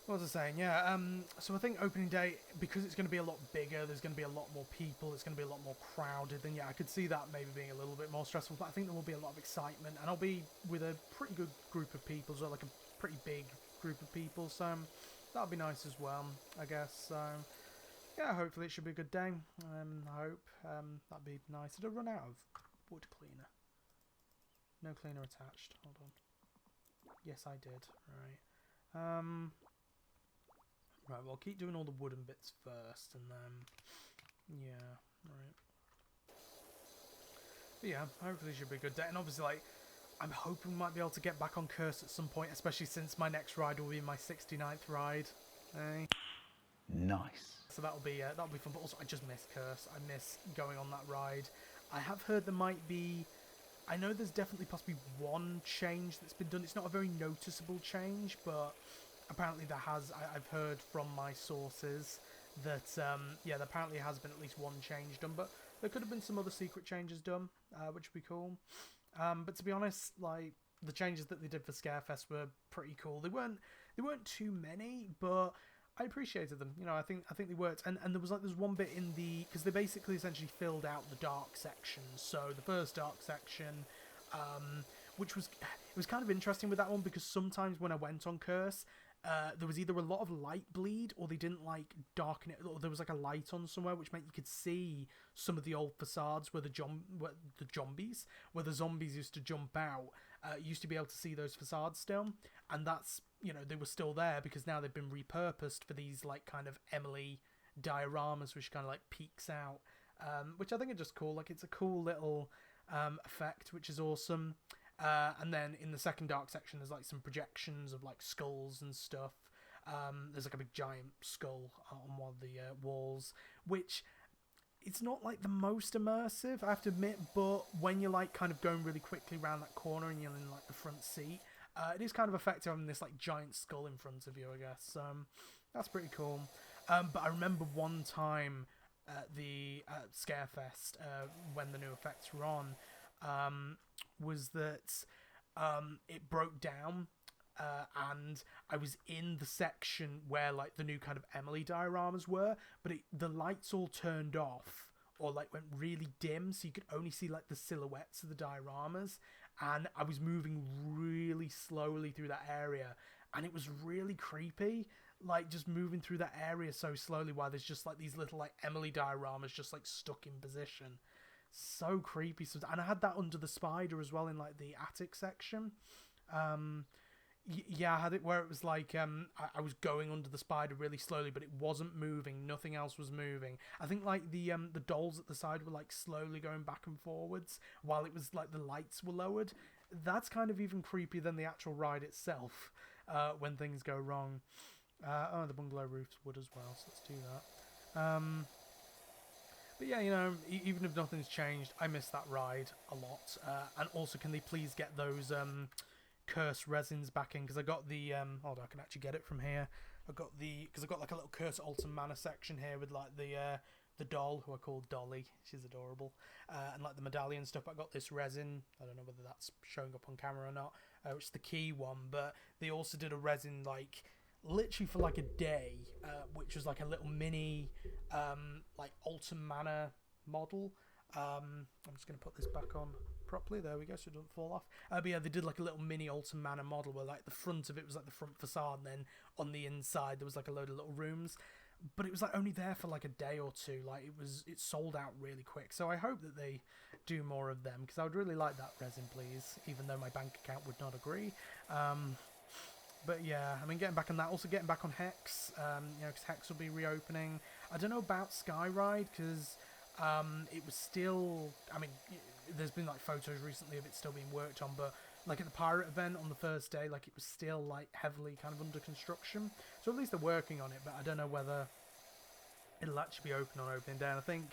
What was I saying? Yeah. So I think opening day, because it's going to be a lot bigger, there's going to be a lot more people, it's going to be a lot more crowded, then yeah, I could see that maybe being a little bit more stressful, but I think there will be a lot of excitement, and I'll be with a pretty good group of people, so like a pretty big group of people, so that'll be nice as well, I guess. So yeah, hopefully it should be a good day. I hope that'd be nice. Did I run out of wood cleaner? No cleaner attached. Hold on. Yes, I did. Right. Right. Well, I'll keep doing all the wooden bits first, and then yeah. Right. But yeah, hopefully it should be a good day. And obviously, like, I'm hoping we might be able to get back on Curse at some point, especially since my next ride will be my 69th ride. Hey. Nice. So that'll be fun. But also, I just miss Curse. I miss going on that ride. I have heard there might be, I know there's definitely possibly one change that's been done. It's not a very noticeable change, but apparently there has. I've heard from my sources that yeah, there apparently has been at least one change done. But there could have been some other secret changes done, which would be cool. But to be honest, like, the changes that they did for Scarefest were pretty cool. They weren't too many, but I appreciated them. You know, I think they worked. And there was one bit in the, because they basically essentially filled out the dark section. So the first dark section, which was, it was kind of interesting with that one, because sometimes when I went on Curse, there was either a lot of light bleed, or they didn't like darken it, or there was like a light on somewhere, which meant you could see some of the old facades where the zombies used to jump out. You used to be able to see those facades still, and that's, you know, they were still there because now they've been repurposed for these like kind of Emily dioramas, which kind of like peeks out. which I think are just cool. Like, it's a cool little effect, which is awesome. And then in the second dark section, there's like some projections of like skulls and stuff. There's like a big giant skull on one of the walls, which it's not like the most immersive, I have to admit, but when you're like kind of going really quickly around that corner and you're in like the front seat, it is kind of effective having this like giant skull in front of you, I guess. That's pretty cool. But I remember one time at the Scarefest, when the new effects were on, was that it broke down, and I was in the section where like the new kind of Emily dioramas were, but the lights all turned off or like went really dim, so you could only see like the silhouettes of the dioramas, and I was moving really slowly through that area, and it was really creepy, like just moving through that area so slowly while there's just like these little like Emily dioramas just like stuck in position. So creepy. And I had that under the spider as well in like the attic section. Yeah, I had it where it was like I was going under the spider really slowly, but it wasn't moving. Nothing else was moving. I think like the dolls at the side were like slowly going back and forwards while it was like the lights were lowered. That's kind of even creepier than the actual ride itself, when things go wrong. Oh, the bungalow roof's wood as well, so let's do that. But yeah, you know, even if nothing's changed, I miss that ride a lot. And also, can they please get those curse resins back in? Because I got the hold on, I can actually get it from here. Because I got like a little Curse Alton Manor section here with like the doll, who I call Dolly. She's adorable. And like the medallion stuff. I got this resin. I don't know whether that's showing up on camera or not. Which is the key one. But they also did a resin like literally for like a day, which was like a little mini like Alton Manor model. I'm just going to put this back on properly, there we go, so it doesn't fall off. But yeah, they did like a little mini Alton Manor model where like the front of it was like the front facade, and then on the inside there was like a load of little rooms, but it was like only there for like a day or two. Like it sold out really quick, so I hope that they do more of them, because I would really like that resin, please, even though my bank account would not agree. But yeah, I mean, getting back on that, also getting back on Hex, you know, because Hex will be reopening. I don't know about Skyride, because it was still, I mean, there's been like photos recently of it still being worked on, but like at the pirate event on the first day, like it was still like heavily kind of under construction. So at least they're working on it, but I don't know whether it'll actually be open on opening day. And I think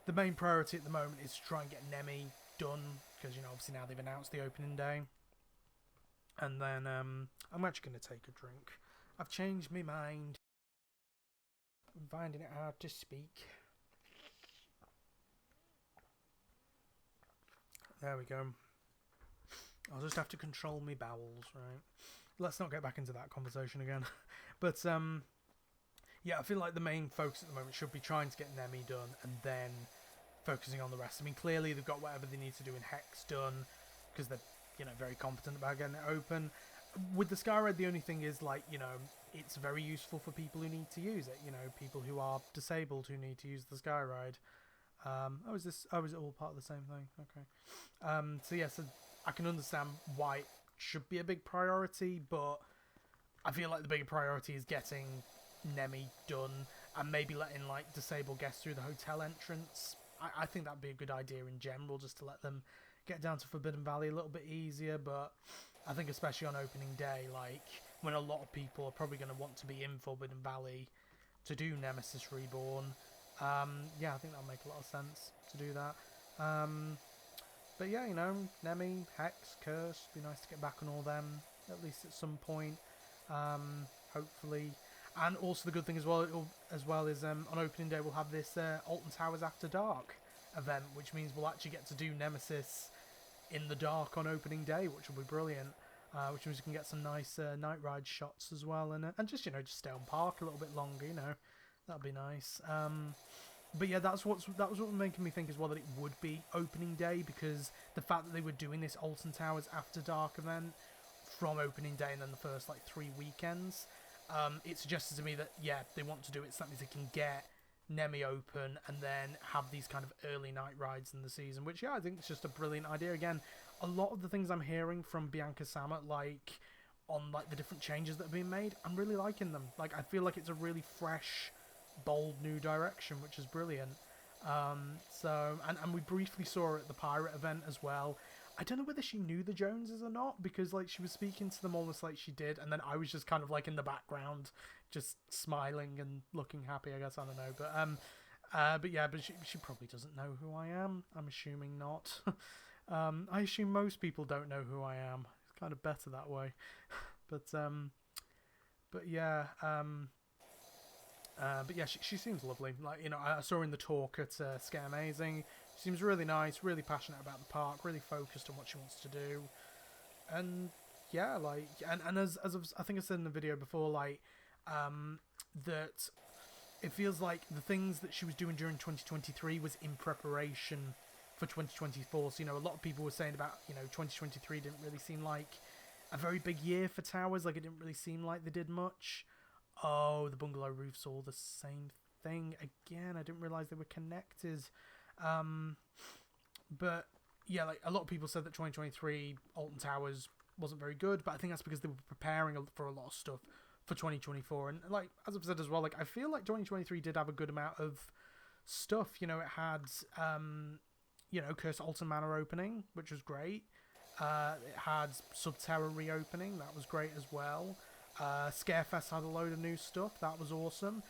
the main priority at the moment is to try and get Nemi done, because, you know, obviously now they've announced the opening day. And then I'm actually going to take a drink. I've changed my mind. I'm finding it hard to speak. There we go. I'll just have to control my bowels, right? Let's not get back into that conversation again. But yeah, I feel like the main focus at the moment should be trying to get Nemi done and then focusing on the rest. I mean, clearly they've got whatever they need to do in Hex done, because they're, you know, very competent about getting it open. With the Skyride, the only thing is, like, you know, it's very useful for people who need to use it. You know, people who are disabled who need to use the Skyride. Oh, is it all part of the same thing? Okay. So yeah, so I can understand why it should be a big priority, but I feel like the bigger priority is getting Nemi done and maybe letting like disabled guests through the hotel entrance. I think that'd be a good idea in general, just to let them get down to Forbidden Valley a little bit easier. But I think especially on opening day, like when a lot of people are probably going to want to be in Forbidden Valley to do Nemesis Reborn, yeah, I think that'll make a lot of sense to do that. But yeah, you know, Nemi, Hex, Curse, be nice to get back on all them, at least at some point, hopefully. And also the good thing as well is on opening day we'll have this Alton Towers After Dark event, which means we'll actually get to do Nemesis in the dark on opening day, which will be brilliant. Which means we can get some nice night ride shots as well, and just, you know, just stay on park a little bit longer, you know, that'd be nice. But yeah, that was what was making me think as well that it would be opening day, because the fact that they were doing this Alton Towers After Dark event from opening day and then the first like 3 weekends, it suggested to me that, yeah, they want to do it so that means they can get Nemi open and then have these kind of early night rides in the season, which, yeah, I think it's just a brilliant idea. Again, a lot of the things I'm hearing from Bianca Sammet, like on like the different changes that have been made, I'm really liking them. Like, I feel like it's a really fresh, bold new direction, which is brilliant. And we briefly saw her at the pirate event as well. I don't know whether she knew the Joneses or not, because like she was speaking to them almost like she did, and then I was just kind of like in the background, just smiling and looking happy. I guess, I don't know, but she probably doesn't know who I am. I'm assuming not. I assume most people don't know who I am. It's kind of better that way. But yeah. But yeah, she seems lovely. Like, you know, I saw her in the talk at Scare Amazing. She seems really nice, really passionate about the park, really focused on what she wants to do. And yeah, like, and as I think I said in the video before, like, that it feels like the things that she was doing during 2023 was in preparation for 2024. So, you know, a lot of people were saying about, you know, 2023 didn't really seem like a very big year for towers. Like, it didn't really seem like they did much. Oh, the bungalow roof's all the same thing again. I didn't realise they were connected. But yeah, like, a lot of people said that 2023 Alton Towers wasn't very good, but I think that's because they were preparing for a lot of stuff for 2024. And like, as I've said as well, like, I feel like 2023 did have a good amount of stuff. You know, it had you know, Curse Alton Manor opening, which was great. It had Subterra reopening, that was great as well. Scarefest had a load of new stuff, that was awesome.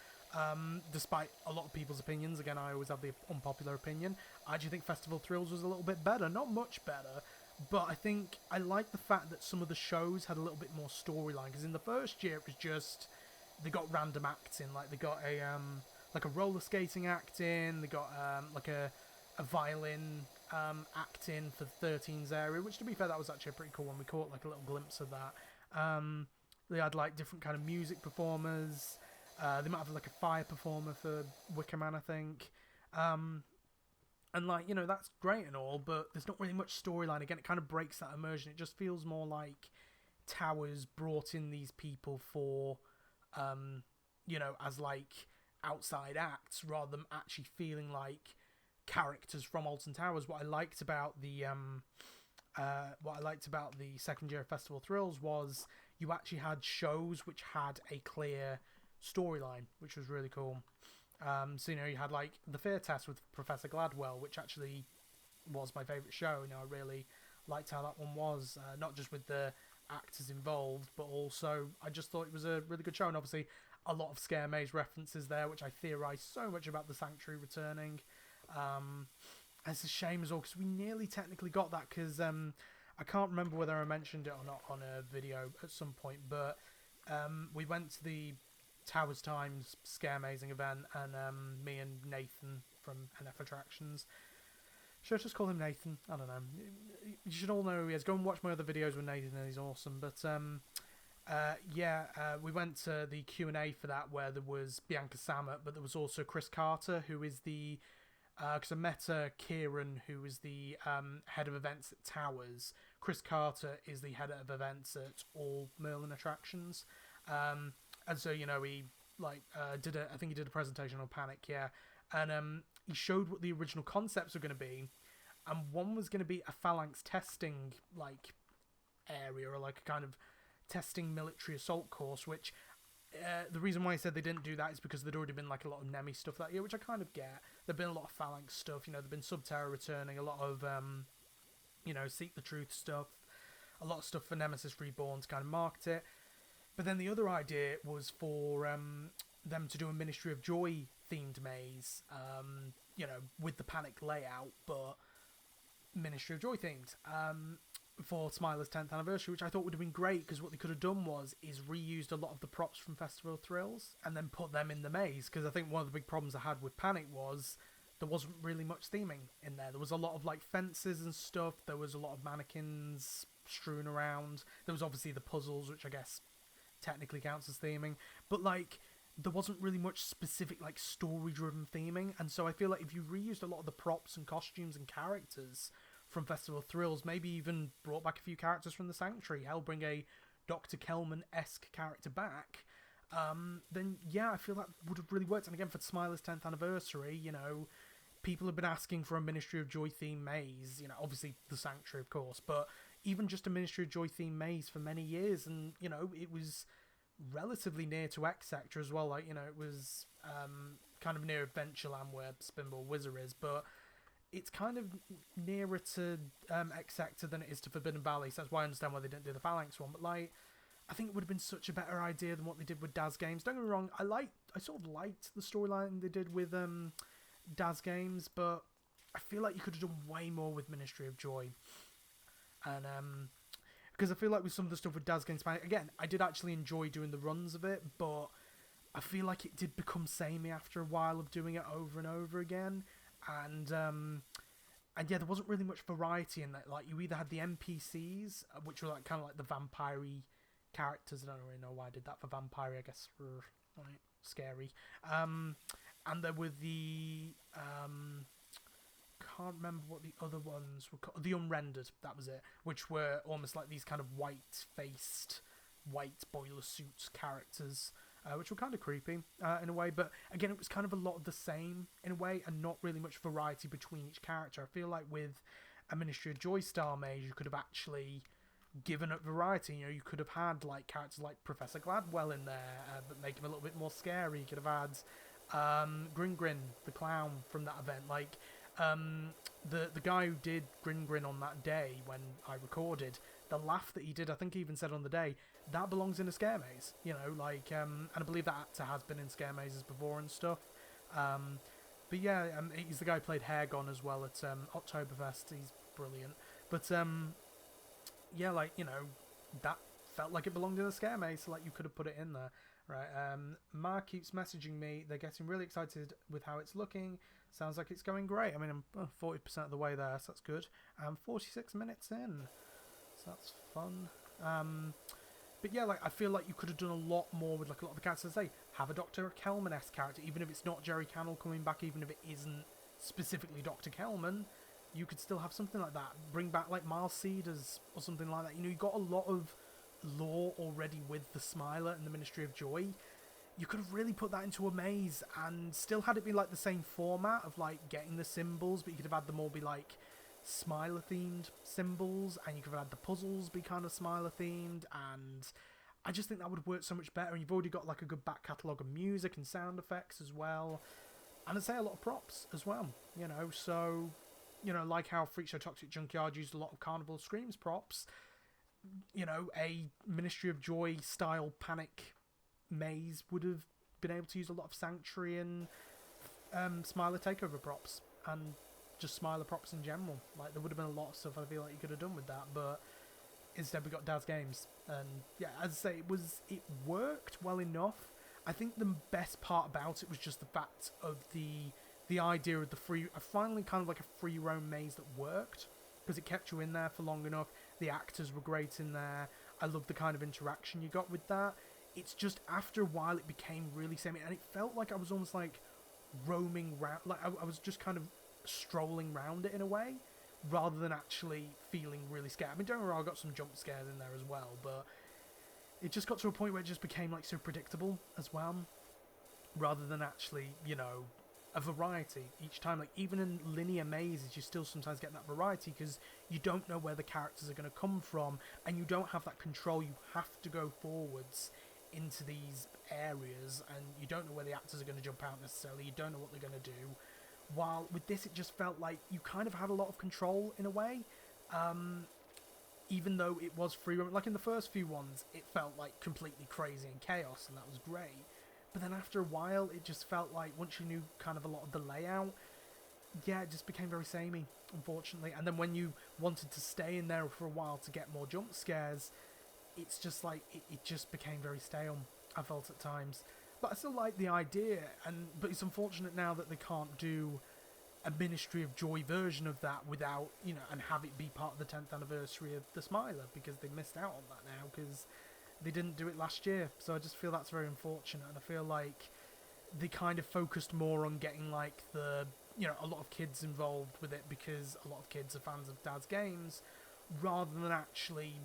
Despite a lot of people's opinions, again, I always have the unpopular opinion, I actually think Festival Thrills was a little bit better, not much better, but I think I like the fact that some of the shows had a little bit more storyline, because in the first year it was just, they got random acts in, like they got a like a roller skating act in, they got like a violin act in for the 13s area, which, to be fair, that was actually a pretty cool one. We caught like a little glimpse of that. They had like different kind of music performers. They might have like a fire performer for Wicker Man, I think. And like, you know, that's great and all, but there's not really much storyline. Again, it kind of breaks that immersion. It just feels more like Towers brought in these people for, you know, as like outside acts, rather than actually feeling like characters from Alton Towers. What I liked about the second year of Festival Thrills was you actually had shows which had a clear storyline, which was really cool. So, you know, you had like the Fear Test with Professor Gladwell, which actually was my favourite show. You know, I really liked how that one was, not just with the actors involved, but also I just thought it was a really good show. And obviously a lot of Scare Maze references there, which I theorised so much about the Sanctuary returning. It's a shame as well, because we nearly technically got that, because I can't remember whether I mentioned it or not on a video at some point, but we went to the Towers Times Scare Amazing event, and me and Nathan from NF Attractions, should I just call him Nathan? I don't know. You should all know who he is. Go and watch my other videos with Nathan, and he's awesome. But we went to the Q&A for that, where there was Bianca Sammet, but there was also Chris Carter, who is the... because I met Kieran, who is the head of events at Towers. Chris Carter is the head of events at all Merlin attractions. And so, you know, he like I think he did a presentation on Panic, yeah. And he showed what the original concepts were going to be. And one was going to be a phalanx testing like area, or like a kind of testing military assault course, which the reason why I said they didn't do that is because there'd already been like a lot of Nemi stuff that year, which I kind of get. There'd been a lot of Phalanx stuff, you know, there'd been Subterra returning, a lot of, you know, Seek the Truth stuff, a lot of stuff for Nemesis Reborn to kind of market it. But then the other idea was for them to do a Ministry of Joy themed maze, you know, with the Panic layout, but Ministry of Joy themed. For Smiler's 10th anniversary, which I thought would have been great, because what they could have done is reused a lot of the props from Festival Thrills and then put them in the maze, because I think one of the big problems I had with Panic was there wasn't really much theming in there. There was a lot of like fences and stuff, there was a lot of mannequins strewn around, there was obviously the puzzles, which I guess technically counts as theming, but like there wasn't really much specific like story driven theming. And so I feel like if you reused a lot of the props and costumes and characters from Festival Thrills, maybe even brought back a few characters from the Sanctuary, hell, bring a Dr. Kelman-esque character back, then yeah, I feel that would have really worked. And again, for Smiler's 10th anniversary, you know, people have been asking for a Ministry of Joy theme maze, you know, obviously the Sanctuary, of course, but even just a Ministry of Joy theme maze for many years. And, you know, it was relatively near to X Sector as well. Like, you know, it was kind of near Adventureland where Spinball Wizard is, but it's kind of nearer to X Sector than it is to Forbidden Valley, so that's why I understand why they didn't do the Phalanx one. But like, I think it would have been such a better idea than what they did with Daz Games. Don't get me wrong, I sort of liked the storyline they did with Daz Games, but I feel like you could have done way more with Ministry of Joy. And because I feel like with some of the stuff with Daz Games, again, I did actually enjoy doing the runs of it, but I feel like it did become samey after a while of doing it over and over again. And yeah, there wasn't really much variety in that. Like, you either had the NPCs, which were like kind of like the vampire-y characters. I don't really know why I did that for vampire. I guess for like scary. And there were the can't remember what the other ones were called. The unrendered, that was it, which were almost like these kind of white-faced, white boiler suits characters, which were kind of creepy in a way. But again, it was kind of a lot of the same in a way, and not really much variety between each character. I feel like with a Ministry of Joy style mage, you could have actually given it variety. You know, you could have had like characters like Professor Gladwell in there, but make him a little bit more scary. You could have had Grin, the clown from that event, like. The guy who did Grin on that day when I recorded, the laugh that he did, I think he even said on the day, that belongs in a scare maze, you know, like, and I believe that actor has been in scare mazes before and stuff. But yeah, he's the guy who played Hairgon as well at Oktoberfest. He's brilliant. But yeah, like, you know, that felt like it belonged in a scare maze, so like you could have put it in there, right? Mark keeps messaging me. They're getting really excited with how it's looking. Sounds like it's going great. I mean, I'm 40% of the way there, so that's good. I'm 46 minutes in, so that's fun. But yeah, like, I feel like you could have done a lot more with like a lot of the characters. Say, have a Dr. Kelman-esque character, even if it's not Jerry Cannell coming back, even if it isn't specifically Dr. Kelman, you could still have something like that. Bring back like Miles Cedars or something like that. You know, you got a lot of lore already with the Smiler and the Ministry of Joy. You could have really put that into a maze and still had it be like the same format of like getting the symbols, but you could have had them all be like Smiler themed symbols, and you could have had the puzzles be kind of Smiler themed, and I just think that would work so much better. And you've already got like a good back catalogue of music and sound effects as well, and I'd say a lot of props as well, you know. So, you know, like how Freak Show Toxic Junkyard used a lot of Carnival Screams props, you know, a Ministry of Joy style Panic maze would have been able to use a lot of Sanctuary and Smiler Takeover props, and just Smiler props in general. Like, there would have been a lot of stuff I feel like you could have done with that, but instead we got Daz Games. And yeah, as I say, it worked well enough. I think the best part about it was just the fact of the idea of the finally kind of like a free roam maze that worked, because it kept you in there for long enough. The actors were great in there. I loved the kind of interaction you got with that. It's just after a while it became really samey, and it felt like I was almost like roaming around, like I was just kind of strolling around it in a way, rather than actually feeling really scared. I mean, don't get me wrong, I got some jump scares in there as well, but it just got to a point where it just became like so predictable as well, rather than actually, you know, a variety each time. Like, even in linear mazes, you still sometimes get that variety because you don't know where the characters are going to come from, and you don't have that control. You have to go forwards into these areas, and you don't know where the actors are going to jump out necessarily. You don't know what they're going to do. While with this, it just felt like you kind of had a lot of control in a way, even though it was free roam. Like in the first few ones, it felt like completely crazy and chaos, and that was great. But then after a while, it just felt like once you knew kind of a lot of the layout, yeah, it just became very samey, unfortunately. And then when you wanted to stay in there for a while to get more jump scares, it's just like, it just became very stale, I felt at times. But I still like the idea, but it's unfortunate now that they can't do a Ministry of Joy version of that without, you know, and have it be part of the 10th anniversary of the Smiler, because they missed out on that now, because they didn't do it last year. So I just feel that's very unfortunate, and I feel like they kind of focused more on getting like the, you know, a lot of kids involved with it, because a lot of kids are fans of Dad's games, rather than actually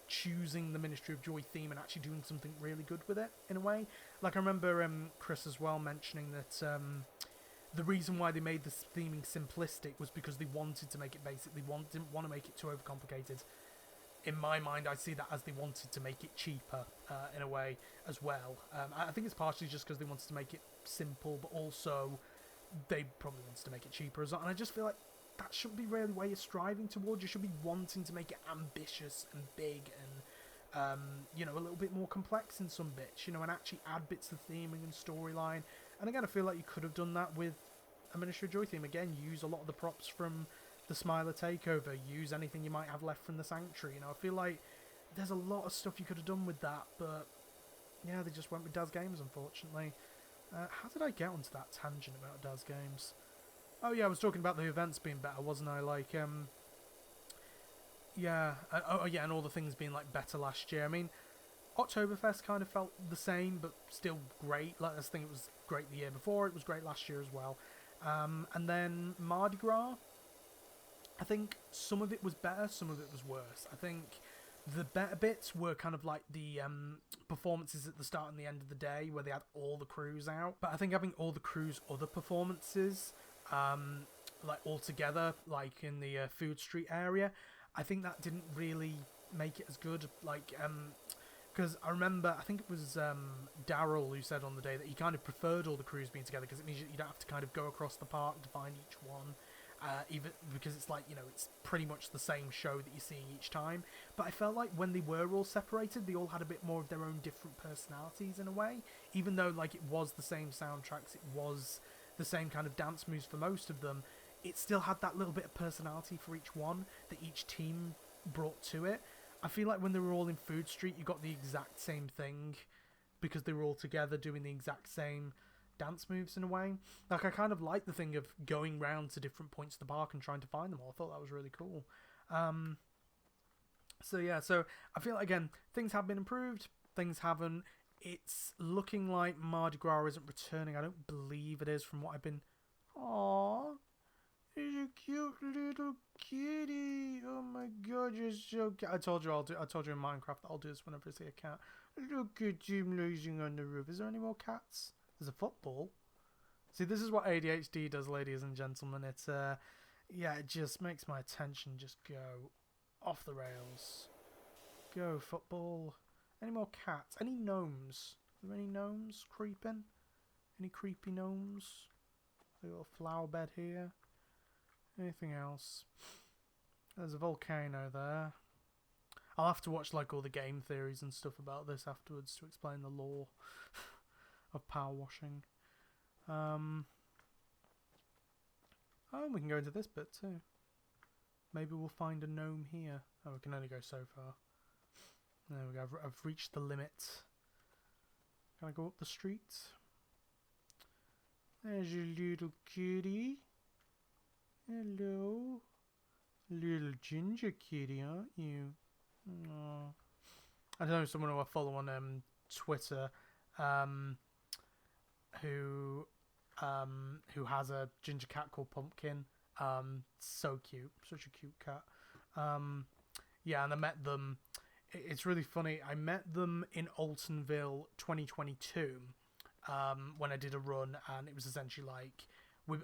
choosing the Ministry of Joy theme and actually doing something really good with it in a way. Like, I remember Chris as well mentioning that the reason why they made this theming simplistic was because they wanted to make it basic. Didn't want to make it too overcomplicated. In my mind, I see that as they wanted to make it cheaper in a way as well. I think it's partially just because they wanted to make it simple, but also they probably wants to make it cheaper as well. And I just feel like that shouldn't be really where you're striving towards. You should be wanting to make it ambitious and big and, you know, a little bit more complex in some bits, you know, and actually add bits of theming and storyline. And again, I feel like you could have done that with a Ministry of Joy theme. Again, use a lot of the props from the Smiler Takeover, use anything you might have left from the Sanctuary. You know, I feel like there's a lot of stuff you could have done with that, but yeah, they just went with Daz Games, unfortunately. How did I get onto that tangent about Daz Games? Oh yeah, I was talking about the events being better, wasn't I? Like, yeah, yeah, and all the things being like better last year. I mean, Oktoberfest kind of felt the same, but still great. Like, I think it was great the year before. It was great last year as well. And then Mardi Gras, I think some of it was better, some of it was worse. I think the better bits were kind of like the performances at the start and the end of the day, where they had all the crews out. But I think having all the crews' other performances, like all together, like in the Food Street area, I think that didn't really make it as good. Like, because I remember, I think it was Daryl who said on the day that he kind of preferred all the crews being together because it means you don't have to kind of go across the park to find each one. Even because it's like, you know, it's pretty much the same show that you're seeing each time. But I felt like when they were all separated, they all had a bit more of their own different personalities in a way. Even though, like, it was the same soundtracks, it was the same kind of dance moves for most of them, it still had that little bit of personality for each one that each team brought to it. I feel like when they were all in Food Street, you got the exact same thing because they were all together doing the exact same dance moves in a way. Like, I kind of like the thing of going round to different points of the park and trying to find them all. I thought that was really cool. So yeah, so I feel like, again, things have been improved, things haven't. It's looking like Mardi Gras isn't returning. I don't believe it is from what I've been... Aww, he's a cute little kitty. Oh my god, you're so cute. I told you in Minecraft that I'll do this whenever I see a cat. Look at him lazing on the roof. Is there any more cats? There's a football. See, this is what ADHD does, ladies and gentlemen. It's, yeah, it just makes my attention just go off the rails. Go, football. Any more cats? Any gnomes? Are there any gnomes creeping? Any creepy gnomes? A little flower bed here. Anything else? There's a volcano there. I'll have to watch, like, all the game theories and stuff about this afterwards to explain the lore of power washing. Oh, we can go into this bit too. Maybe we'll find a gnome here. Oh, we can only go so far. There we go. I've reached the limit. Can I go up the street? There's your little kitty. Hello. Little ginger kitty, aren't you? Aww. I know someone who I follow on Twitter who has a ginger cat called Pumpkin. So cute. Such a cute cat. Yeah, and I met them. It's really funny. I met them in Altonville 2022 when I did a run, and it was essentially like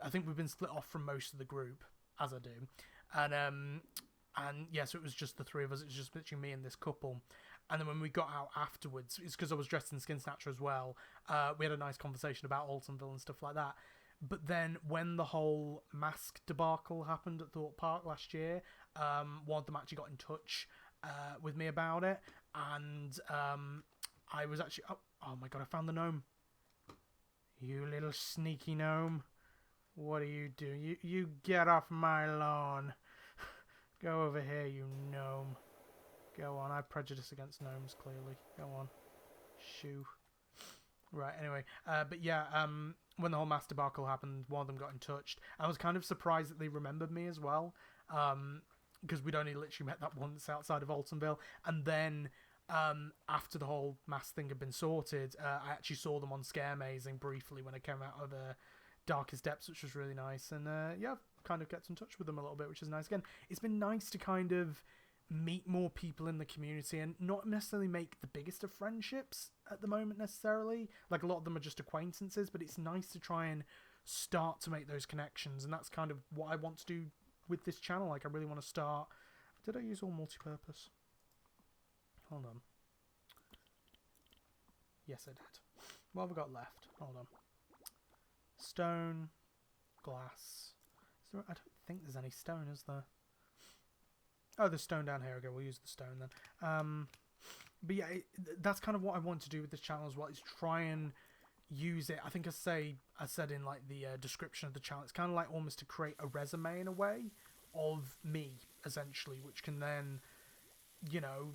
I think we've been split off from most of the group, as I do, and yeah, so it was just the three of us. It was just literally me and this couple. And then when we got out afterwards, it's because I was dressed in Skin Snatcher as well. We had a nice conversation about Altonville and stuff like that. But then when the whole mask debacle happened at Thorpe Park last year, one of them actually got in touch with me about it. And I was actually... Oh my god, I found the gnome. You little sneaky gnome. What are you doing? You get off my lawn. Go over here, you gnome. Go on, I have prejudice against gnomes, clearly. Go on. Shoo. Right, anyway. But yeah, when the whole mask debacle happened, one of them got in touch. I was kind of surprised that they remembered me as well. Because we'd only literally met that once outside of Altonville. And then, after the whole mask thing had been sorted, I actually saw them on Scaremazing briefly when I came out of Darkest Depths, which was really nice. And yeah, I've kind of kept in touch with them a little bit, which is nice. Again, it's been nice to kind of meet more people in the community and not necessarily make the biggest of friendships at the moment necessarily. Like, a lot of them are just acquaintances, but it's nice to try and start to make those connections, and that's kind of what I want to do with this channel. Like, I really want to start... Did I use all multi-purpose? Hold on. Yes, I did. What have I got left? Hold on. Stone, glass. I don't think there's any stone, is there? Oh, there's stone down here. Okay, we'll use the stone then. But yeah, that's kind of what I want to do with this channel as well, is try and use it. I think I said in like the description of the channel, it's kind of like almost to create a resume in a way of me, essentially, which can then, you know,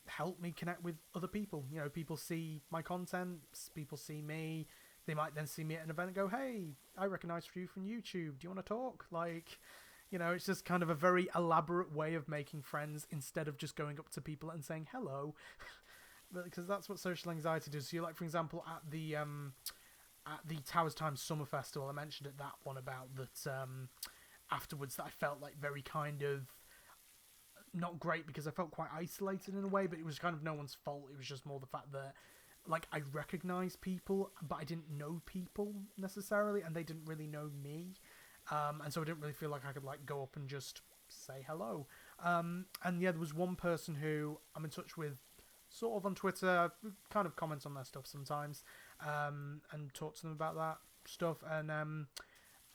help me connect with other people. You know, people see my content, people see me, they might then see me at an event and go, hey, I recognise you from YouTube, do you want to talk? Like, you know, it's just kind of a very elaborate way of making friends instead of just going up to people and saying hello. Because that's what social anxiety does. So, you, like, for example, at the Towers Time Summer Festival, I mentioned at that one about that afterwards that I felt like very kind of not great, because I felt quite isolated in a way, but it was kind of no one's fault. It was just more the fact that, like, I recognised people, but I didn't know people necessarily, and they didn't really know me. And so I didn't really feel like I could, like, go up and just say hello. And yeah, there was one person who I'm in touch with sort of on Twitter, kind of comments on their stuff sometimes, and talk to them about that stuff. And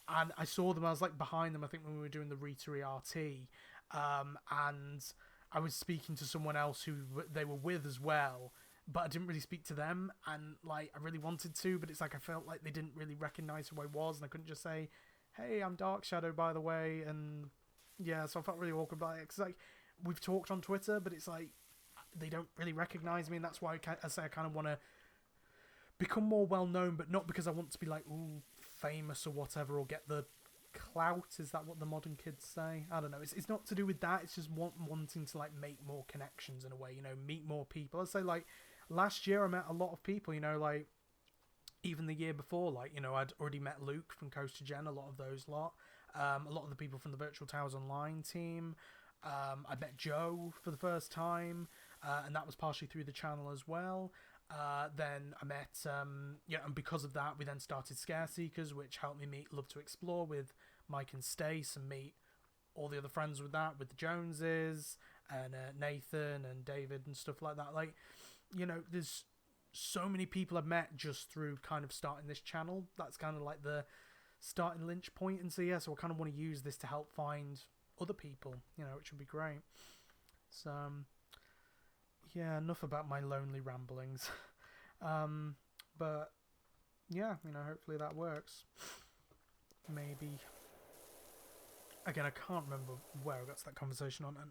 I saw them, I was like behind them, I think when we were doing the Rita RT, and I was speaking to someone else who they were with as well, but I didn't really speak to them, and like I really wanted to, but it's like I felt like they didn't really recognise who I was, and I couldn't just say, hey, I'm Dark Shadow, by the way, and yeah, so I felt really awkward about it, because like, we've talked on Twitter, but it's like, they don't really recognise me, and that's why I say I kind of want to become more well-known, but not because I want to be like, ooh, famous or whatever, or get the clout, is that what the modern kids say? I don't know, it's not to do with that, it's just wanting to like make more connections in a way, you know, meet more people. I'd say like, last year I met a lot of people, you know, like, even the year before, like, you know, I'd already met Luke from Coast to Gen, a lot of those lot. A lot of the people from the Virtual Towers Online team. I met Joe for the first time, and that was partially through the channel as well. Then I met, yeah, and because of that, we then started Scare Seekers, which helped me meet Love to Explore with Mike and Stace, and meet all the other friends with that, with the Joneses, and Nathan, and David, and stuff like that. Like, you know, there's so many people I've met just through kind of starting this channel. That's kind of like the starting lynch point. And so yeah, so I kind of want to use this to help find other people, you know, which would be great. So yeah, enough about my lonely ramblings. But yeah, you know, hopefully that works. Maybe. Again, I can't remember where I got to that conversation on, and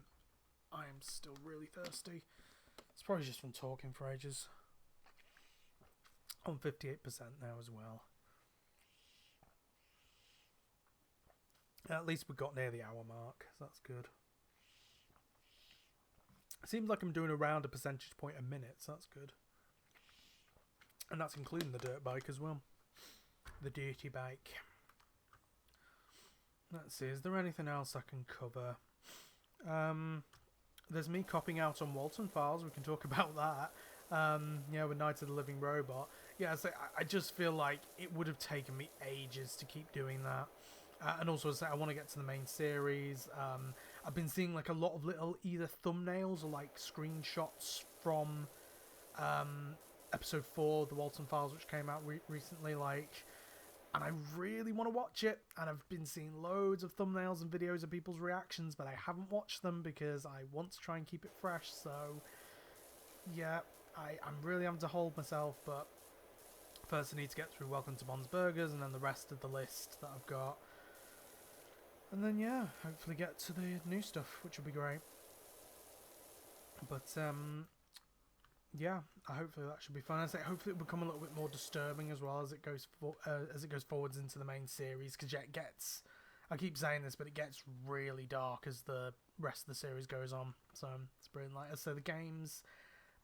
I am still really thirsty. It's probably just from talking for ages. On 58% now as well. At least we got near the hour mark, so that's good. It seems like I'm doing around a percentage point a minute, so that's good. And that's including the dirt bike as well. The dirty bike. Let's see, is there anything else I can cover? There's me copping out on Walton Files, we can talk about that. Yeah, with Night of the Living Robot. Yeah, so I just feel like it would have taken me ages to keep doing that. And also, as I say, I want to get to the main series. I've been seeing like a lot of little either thumbnails or like screenshots from episode 4, the Walton Files, which came out recently. Like, and I really want to watch it. And I've been seeing loads of thumbnails and videos of people's reactions, but I haven't watched them because I want to try and keep it fresh. So yeah, I'm really having to hold myself, but first I need to get through Welcome to Bond's Burgers and then the rest of the list that I've got. And then yeah, hopefully get to the new stuff, which will be great. But yeah, hopefully that should be fun. I say hopefully it will become a little bit more disturbing as well as it goes forwards into the main series, because yeah, it gets, I keep saying this, but it gets really dark as the rest of the series goes on. So it's brilliant. Like I say, the games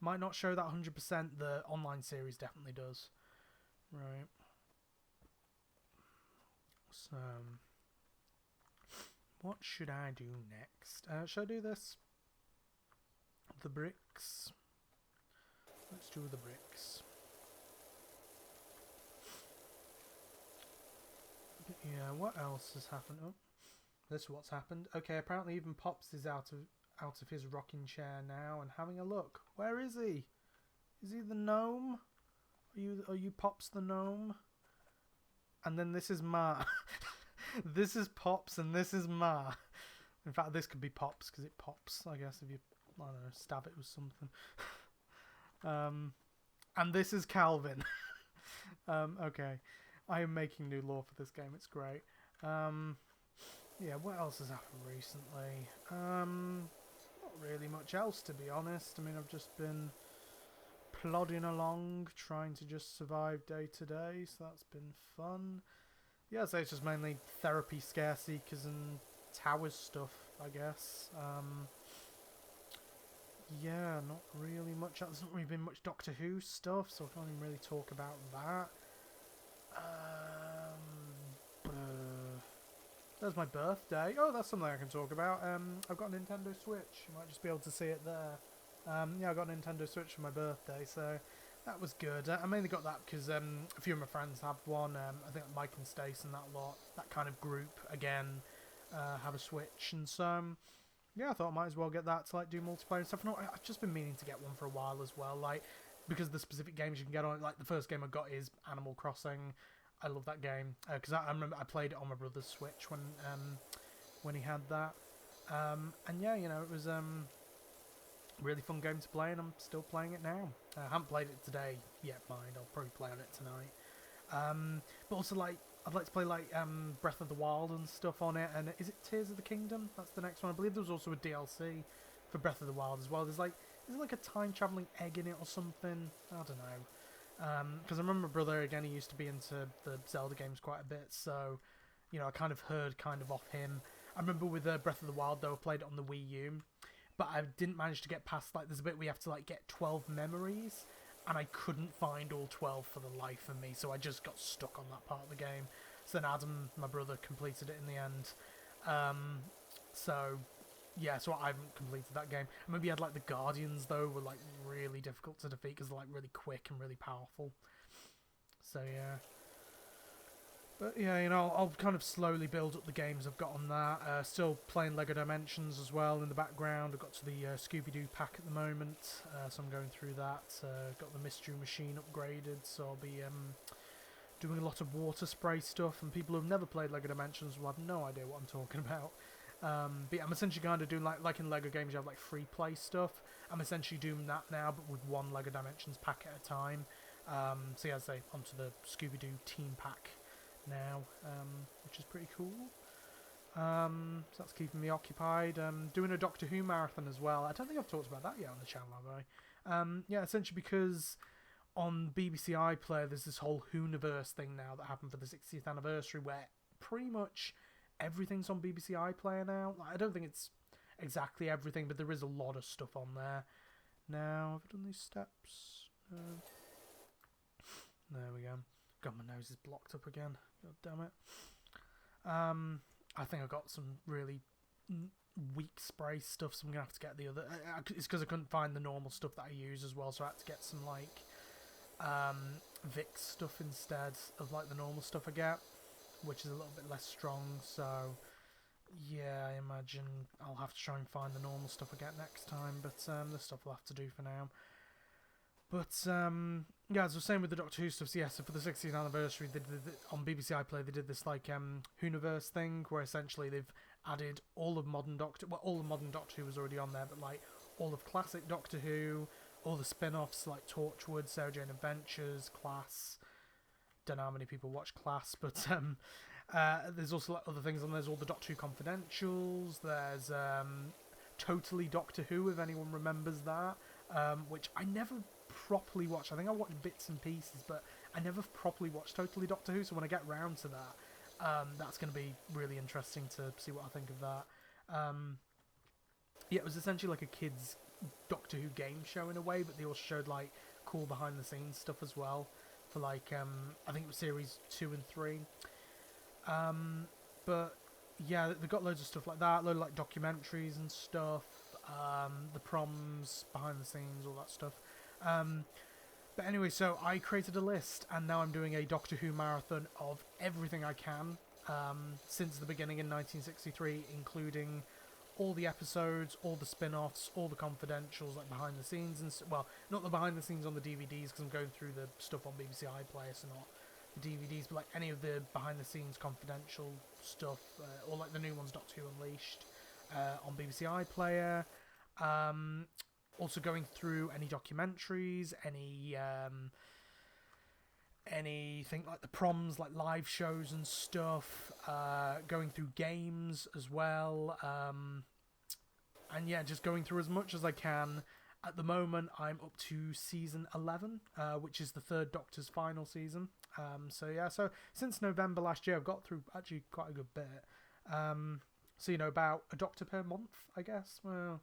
might not show that 100%. The online series definitely does. Right. So what should I do next? Should I do this? The bricks. Let's do the bricks. Yeah, what else has happened? Oh, this is what's happened. Okay, apparently even Pops is out of his rocking chair now and having a look. Where is he? Is he the gnome? Are you Pops the gnome? and then this is Ma. This is Pops, and this is Ma. In fact, this could be Pops, because it pops, I guess, if you, I don't know, stab it with something. And this is Calvin. Okay. I am making new lore for this game, it's great. Yeah, what else has happened recently? Not really much else, to be honest. I mean, I've just been plodding along, trying to just survive day to day, so that's been fun. Yeah, so it's just mainly therapy, scare seekers, and towers stuff, I guess. Yeah, not really much. There's not really been much Doctor Who stuff, so I can't even really talk about that. There's my birthday. Oh, that's something I can talk about. I've got a Nintendo Switch. You might just be able to see it there. Yeah, I got a Nintendo Switch for my birthday, so that was good. I mainly got that because a few of my friends have one. I think Mike and Stace and that lot, that kind of group, again, have a Switch. And so, yeah, I thought I might as well get that to like do multiplayer and stuff. No, I've just been meaning to get one for a while as well, like, because of the specific games you can get on it. Like, the first game I got is Animal Crossing. I love that game because I remember I played it on my brother's Switch when he had that, and yeah, you know, it was really fun game to play, and I'm still playing it now. I haven't played it today yet, mind. I'll probably play on it tonight. But also, like, I'd like to play like Breath of the Wild and stuff on it. And is it Tears of the Kingdom? That's the next one. I believe there was also a DLC for Breath of the Wild as well. There's like, is there like a time traveling egg in it or something? I don't know. Because I remember my brother, again, he used to be into the Zelda games quite a bit, so, you know, I kind of heard kind of off him. I remember with Breath of the Wild, though, I played it on the Wii U, but I didn't manage to get past, like, there's a bit where you have to, like, get 12 memories, and I couldn't find all 12 for the life of me, so I just got stuck on that part of the game. So then Adam, my brother, completed it in the end. So, yeah, so I haven't completed that game. Maybe you had, like, the Guardians, though, were, like, really difficult to defeat because they're, like, really quick and really powerful. So, yeah. But, yeah, you know, I'll kind of slowly build up the games I've got on that. Still playing LEGO Dimensions as well in the background. I've got to the Scooby-Doo pack at the moment, so I'm going through that. Got the Mystery Machine upgraded, so I'll be doing a lot of water spray stuff, and people who've never played LEGO Dimensions will have no idea what I'm talking about. But yeah, I'm essentially kind of doing like in LEGO games you have like free play stuff. I'm essentially doing that now, but with one LEGO Dimensions pack at a time. So yeah, as I say, onto the Scooby-Doo team pack now, which is pretty cool. So that's keeping me occupied. Doing a Doctor Who marathon as well. I don't think I've talked about that yet on the channel, have I? Yeah, essentially because on BBC iPlayer there's this whole Whoniverse thing now that happened for the 60th anniversary, where pretty much everything's on BBC iPlayer now. Like, I don't think it's exactly everything, but there is a lot of stuff on there. Now, have I done these steps? No. There we go. God, my nose is blocked up again. God damn it. I think I got some really weak spray stuff, so I'm going to have to get the other... It's because I couldn't find the normal stuff that I use as well, so I had to get some, like, Vicks stuff instead of, like, the normal stuff I get, which is a little bit less strong, so yeah, I imagine I'll have to try and find the normal stuff I get next time, but the stuff I'll have to do for now. But yeah, as I was saying with the Doctor Who stuff, so yeah, so for the 60th anniversary, they did on BBC iPlayer, they did this like Whoniverse thing, where essentially they've added all of modern Doctor, well, all of modern Doctor Who was already on there, but like all of classic Doctor Who, all the spin-offs like Torchwood, Sarah Jane Adventures, Class. Don't know how many people watch Class, but there's also like other things on there. There's all the Doctor Who confidentials. There's Totally Doctor Who, if anyone remembers that, which I never properly watched. I think I watched bits and pieces, but I never properly watched Totally Doctor Who, so when I get round to that, that's going to be really interesting to see what I think of that. Yeah, it was essentially like a kids' Doctor Who game show in a way, but they also showed like cool behind-the-scenes stuff as well for like, I think it was series 2 and 3. But yeah, they got loads of stuff like that, loads of like documentaries and stuff, the proms, behind the scenes, all that stuff. But anyway, so I created a list, and now I'm doing a Doctor Who marathon of everything I can since the beginning in 1963, including all the episodes, all the spin-offs, all the confidentials, like behind the scenes, and well, not the behind the scenes on the DVDs, because I'm going through the stuff on BBC iPlayer, so not the DVDs, but like any of the behind-the-scenes confidential stuff, or like the new ones, Doctor Who Unleashed, on BBC iPlayer. Also going through any documentaries, anything like the proms, like live shows and stuff, going through games as well, and yeah, just going through as much as I can. At the moment, I'm up to season 11, which is the third Doctor's final season. So yeah, so since November last year, I've got through actually quite a good bit. So, you know, about a Doctor per month, I guess. Well,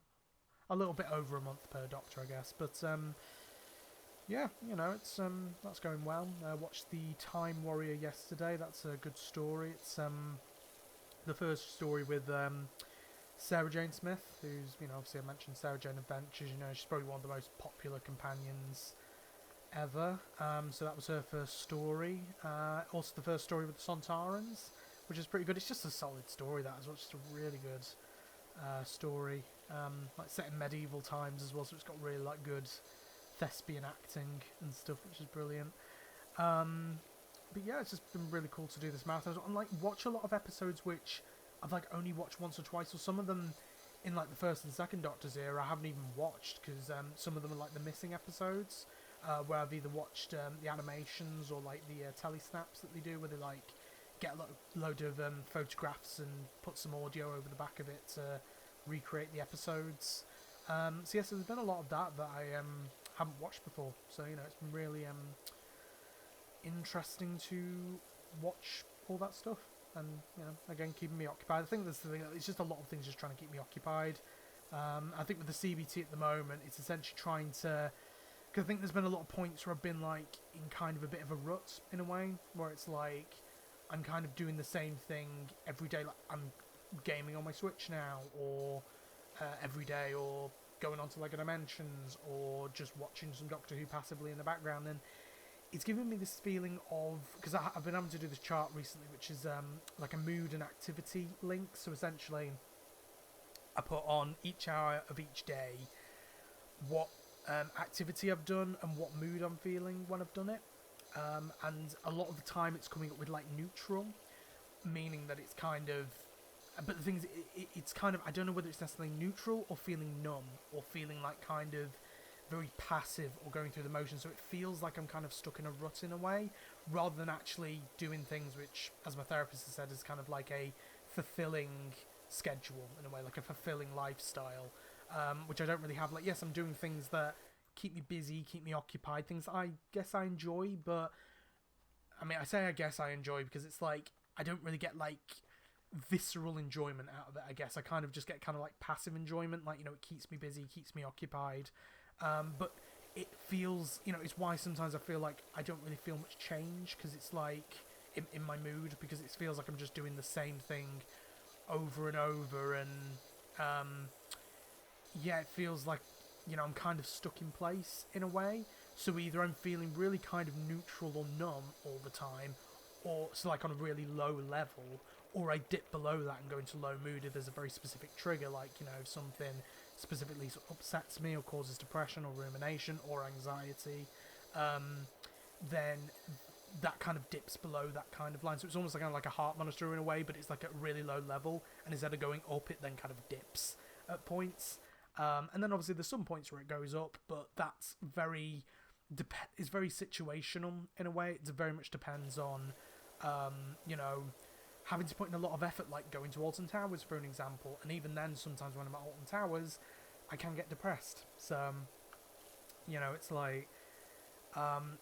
a little bit over a month per Doctor, I guess. But yeah, you know, it's that's going well. I watched The Time Warrior yesterday. That's a good story. It's the first story with Sarah Jane Smith, who's, you know, obviously I mentioned Sarah Jane Adventures. You know, she's probably one of the most popular companions ever. So that was her first story. Also the first story with the Sontarans, which is pretty good. It's just a solid story, that as well. It's just a really good story. Like set in medieval times as well, so it's got really like good thespian acting and stuff, which is brilliant. But yeah, it's just been really cool to do this marathon. And like watch a lot of episodes which I've like only watched once or twice, or some of them in like the first and second Doctor's era I haven't even watched, because some of them are like the missing episodes, where I've either watched the animations or like the telesnaps that they do, where they like get a load of photographs and put some audio over the back of it to recreate the episodes. So yes, there's been a lot of that I haven't watched before, so you know, it's been really interesting to watch all that stuff. And, you know, again, keeping me occupied. I think that's the thing, it's just a lot of things just trying to keep me occupied. I think with the CBT at the moment, it's essentially trying to... Because I think there's been a lot of points where I've been, like, in kind of a bit of a rut, in a way, where it's like, I'm kind of doing the same thing every day. Like, I'm gaming on my Switch now, or every day, or going on to LEGO Dimensions, or just watching some Doctor Who passively in the background, and it's given me this feeling of, because I've been able to do this chart recently, which is like a mood and activity link. So essentially, I put on each hour of each day what activity I've done and what mood I'm feeling when I've done it. And a lot of the time it's coming up with like neutral, meaning that it's kind of, but the thing is, it's kind of, I don't know whether it's necessarily neutral or feeling numb or feeling like kind of very passive or going through the motions, so it feels like I'm kind of stuck in a rut in a way, rather than actually doing things which, as my therapist has said, is kind of like a fulfilling schedule in a way, like a fulfilling lifestyle, which I don't really have. Like, yes, I'm doing things that keep me busy, keep me occupied, things that I guess I enjoy, but I mean, I say I guess I enjoy because it's like I don't really get like visceral enjoyment out of it. I guess I kind of just get kind of like passive enjoyment, like, you know, it keeps me busy, keeps me occupied. But it feels, you know, it's why sometimes I feel like I don't really feel much change, because it's like in my mood, because it feels like I'm just doing the same thing over and over, and yeah, it feels like, you know, I'm kind of stuck in place in a way. So either I'm feeling really kind of neutral or numb all the time, or so like on a really low level, or I dip below that and go into low mood if there's a very specific trigger, like, you know, if something specifically upsets me or causes depression or rumination or anxiety, then that kind of dips below that kind of line. So it's almost like, kind of like a heart monitor in a way, but it's like at a really low level, and instead of going up, it then kind of dips at points. And then obviously there's some points where it goes up, but that's very situational in a way. It very much depends on, you know, having to put in a lot of effort, like going to Alton Towers for an example, and even then sometimes when I'm at Alton Towers I can get depressed. So, you know, it's like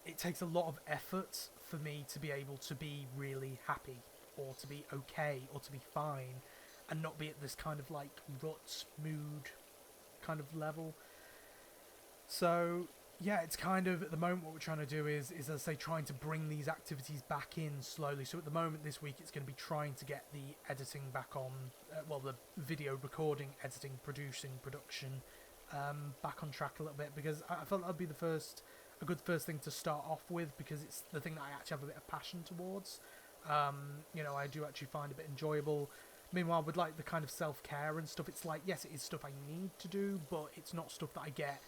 it takes a lot of effort for me to be able to be really happy, or to be okay, or to be fine, and not be at this kind of like rut mood kind of level. So yeah, it's kind of, at the moment what we're trying to do is as I say, trying to bring these activities back in slowly. So at the moment this week it's going to be trying to get the editing back on, well, the video recording, editing, production back on track a little bit, because I felt that'd be a good first thing to start off with, because it's the thing that I actually have a bit of passion towards. You know, I do actually find a bit enjoyable. Meanwhile, with like the kind of self-care and stuff, it's like, yes, it is stuff I need to do, but it's not stuff that I get,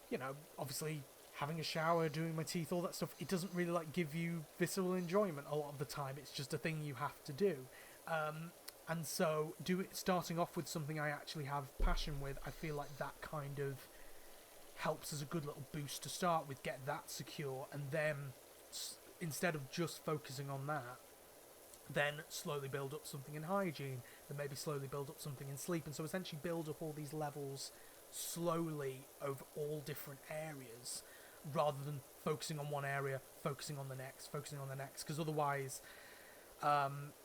you know, obviously having a shower, doing my teeth, all that stuff, it doesn't really like give you visceral enjoyment a lot of the time. It's just a thing you have to do. And so starting off with something I actually have passion with, I feel like that kind of helps as a good little boost to start with, get that secure, and then instead of just focusing on that, then slowly build up something in hygiene, then maybe slowly build up something in sleep, and so essentially build up all these levels slowly over all different areas, rather than focusing on one area, focusing on the next, because otherwise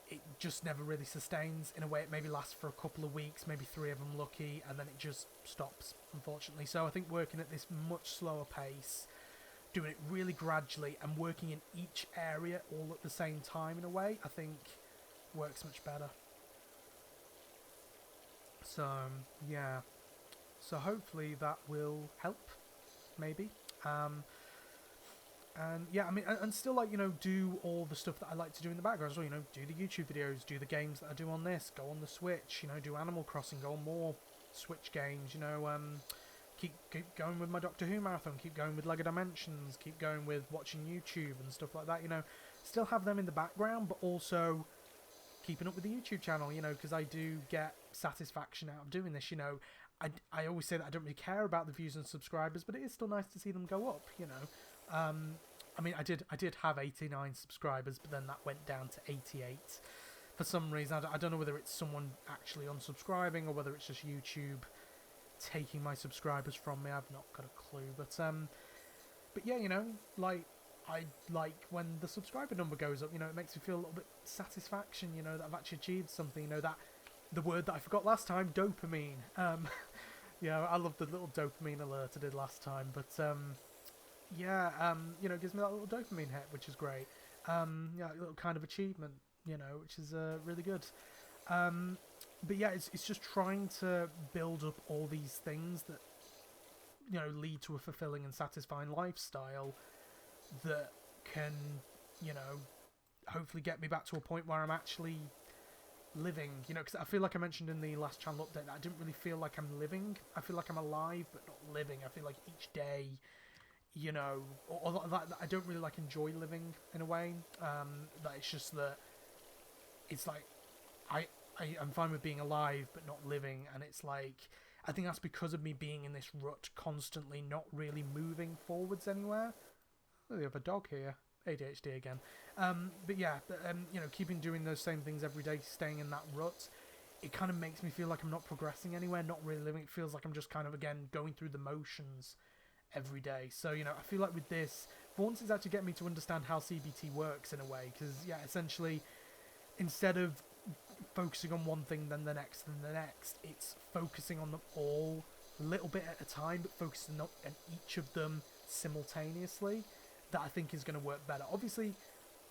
it just never really sustains. In a way, it maybe lasts for a couple of weeks, maybe 3 of them lucky, and then it just stops, unfortunately. So I think working at this much slower pace, doing it really gradually, and working in each area all at the same time, in a way, I think works much better. So, yeah. So hopefully that will help, maybe. And yeah, I mean, and still, like, you know, do all the stuff that I like to do in the background as well, you know, do the YouTube videos, do the games that I do on this, go on the Switch, you know, do Animal Crossing, go on more Switch games, you know, keep going with my Doctor Who marathon, keep going with LEGO Dimensions, keep going with watching YouTube and stuff like that, you know, still have them in the background, but also keeping up with the YouTube channel, you know, because I do get satisfaction out of doing this, you know. I always say that I don't really care about the views and subscribers, but it is still nice to see them go up, you know. I mean, I did have 89 subscribers, but then that went down to 88 for some reason. I don't know whether it's someone actually unsubscribing or whether it's just YouTube taking my subscribers from me. I've not got a clue, but yeah, you know, like, I like when the subscriber number goes up, you know, it makes me feel a little bit satisfaction, you know, that I've actually achieved something, you know, that the word that I forgot last time, dopamine. Yeah, I love the little dopamine alert I did last time, but yeah, you know, it gives me that little dopamine hit, which is great. Yeah, a little kind of achievement, you know, which is really good. But yeah, it's just trying to build up all these things that, you know, lead to a fulfilling and satisfying lifestyle that can, you know, hopefully get me back to a point where I'm actually living, you know, because I feel like I mentioned in the last channel update that I didn't really feel like I'm living. I feel like I'm alive, but not living. I feel like each day, you know, or that I don't really like enjoy living in a way. That it's just that it's like I'm fine with being alive, but not living, and it's like I think that's because of me being in this rut constantly, not really moving forwards anywhere. Oh, we have a dog here. ADHD again. But yeah, you know, keeping doing those same things every day, staying in that rut, it kind of makes me feel like I'm not progressing anywhere, not really living. It feels like I'm just kind of, again, going through the motions every day. So, you know, I feel like with this, for once it's actually getting me to understand how CBT works in a way, because, yeah, essentially, instead of focusing on one thing, then the next, it's focusing on them all a little bit at a time, but focusing on each of them simultaneously, that I think is going to work better. Obviously,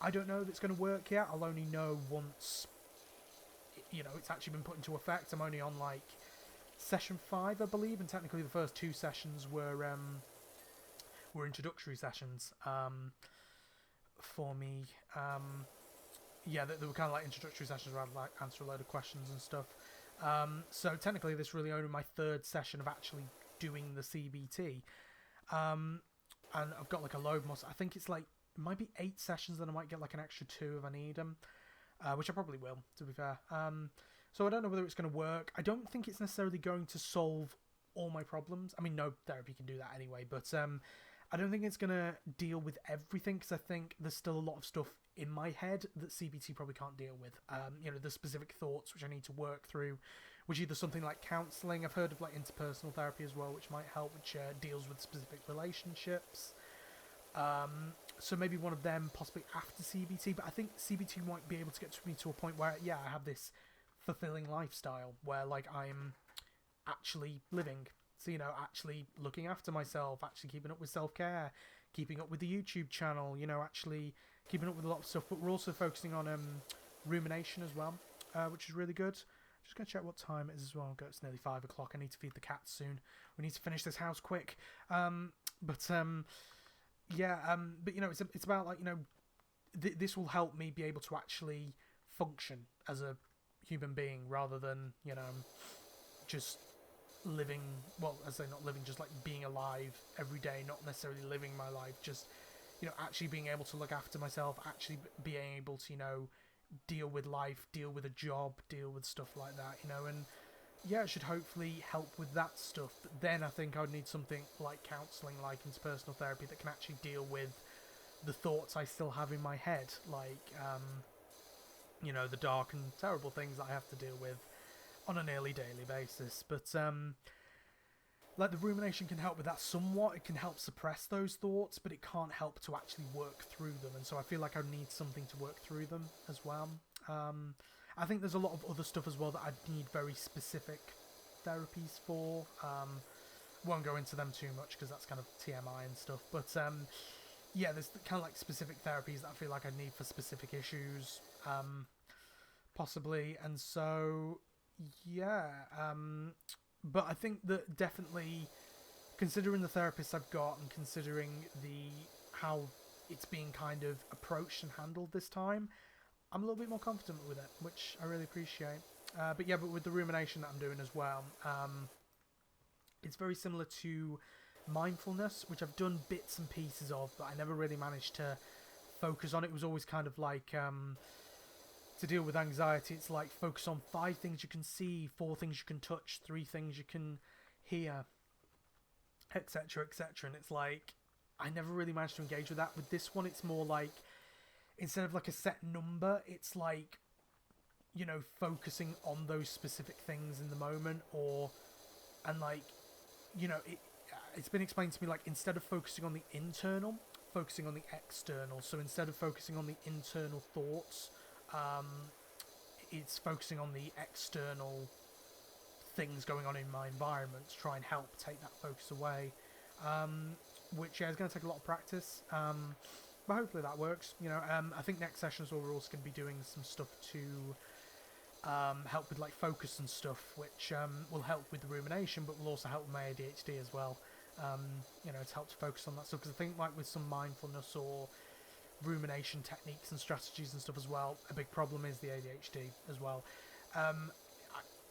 I don't know if it's going to work yet. I'll only know once, you know, it's actually been put into effect. I'm only on, like, session 5, I believe, and technically the first 2 sessions were introductory sessions for me. Yeah, they were kind of like introductory sessions where I'd like answer a load of questions and stuff. So technically, this really only my 3rd session of actually doing the CBT. And I've got like a load more. I think it's like, it might be 8 sessions, then I might get like an extra 2 if I need them, which I probably will, to be fair. So I don't know whether it's going to work. I don't think it's necessarily going to solve all my problems. I mean, no therapy can do that anyway, but I don't think it's going to deal with everything, because I think there's still a lot of stuff in my head that CBT probably can't deal with. You know, the specific thoughts which I need to work through, which either something like counselling, I've heard of like interpersonal therapy as well, which might help, which deals with specific relationships. So maybe one of them possibly after CBT, but I think CBT might be able to get me to a point where, yeah, I have this fulfilling lifestyle where, like, I'm actually living. So, you know, actually looking after myself, actually keeping up with self-care, keeping up with the YouTube channel, you know, actually keeping up with a lot of stuff. But we're also focusing on rumination as well, which is really good. Just going to check what time it is as well. It's nearly 5 o'clock. I need to feed the cats soon. We need to finish this house quick. Yeah, but, you know, it's about, like, you know, this will help me be able to actually function as a human being rather than, you know, just living, well, I say not living, just like being alive every day, not necessarily living my life, just, you know, actually being able to look after myself, actually being able to, you know, deal with life, deal with a job, deal with stuff like that, you know, and yeah, it should hopefully help with that stuff. But then I think I would need something like counselling, like interpersonal therapy, that can actually deal with the thoughts I still have in my head, like, you know, the dark and terrible things that I have to deal with on a nearly daily basis. But like, the rumination can help with that somewhat. It can help suppress those thoughts, but it can't help to actually work through them. And so I feel like I need something to work through them as well. I think there's a lot of other stuff as well that I'd need very specific therapies for. Won't go into them too much because that's kind of TMI and stuff. But yeah, there's kind of like specific therapies that I feel like I need for specific issues, possibly. And so, yeah. But I think that definitely, considering the therapists I've got and considering how it's being kind of approached and handled this time, I'm a little bit more confident with it, which I really appreciate. But yeah, but with the rumination that I'm doing as well, it's very similar to mindfulness, which I've done bits and pieces of, but I never really managed to focus on it. It was always kind of like, to deal with anxiety, it's like focus on 5 things you can see, 4 things you can touch, 3 things you can hear, etc., etc. And it's like, I never really managed to engage with that. With this one, it's more like, instead of like a set number, it's like, you know, focusing on those specific things in the moment, and like, you know, it's been explained to me, like, instead of focusing on the internal, focusing on the external. So instead of focusing on the internal thoughts, it's focusing on the external things going on in my environment to try and help take that focus away, which, yeah, is going to take a lot of practice, but hopefully that works. You know, I think next sessions we're also going to be doing some stuff to help with like focus and stuff, which will help with the rumination, but will also help with my ADHD as well. You know, to help to focus on that stuff, because I think like with some mindfulness or rumination techniques and strategies and stuff as well, a big problem is the ADHD as well.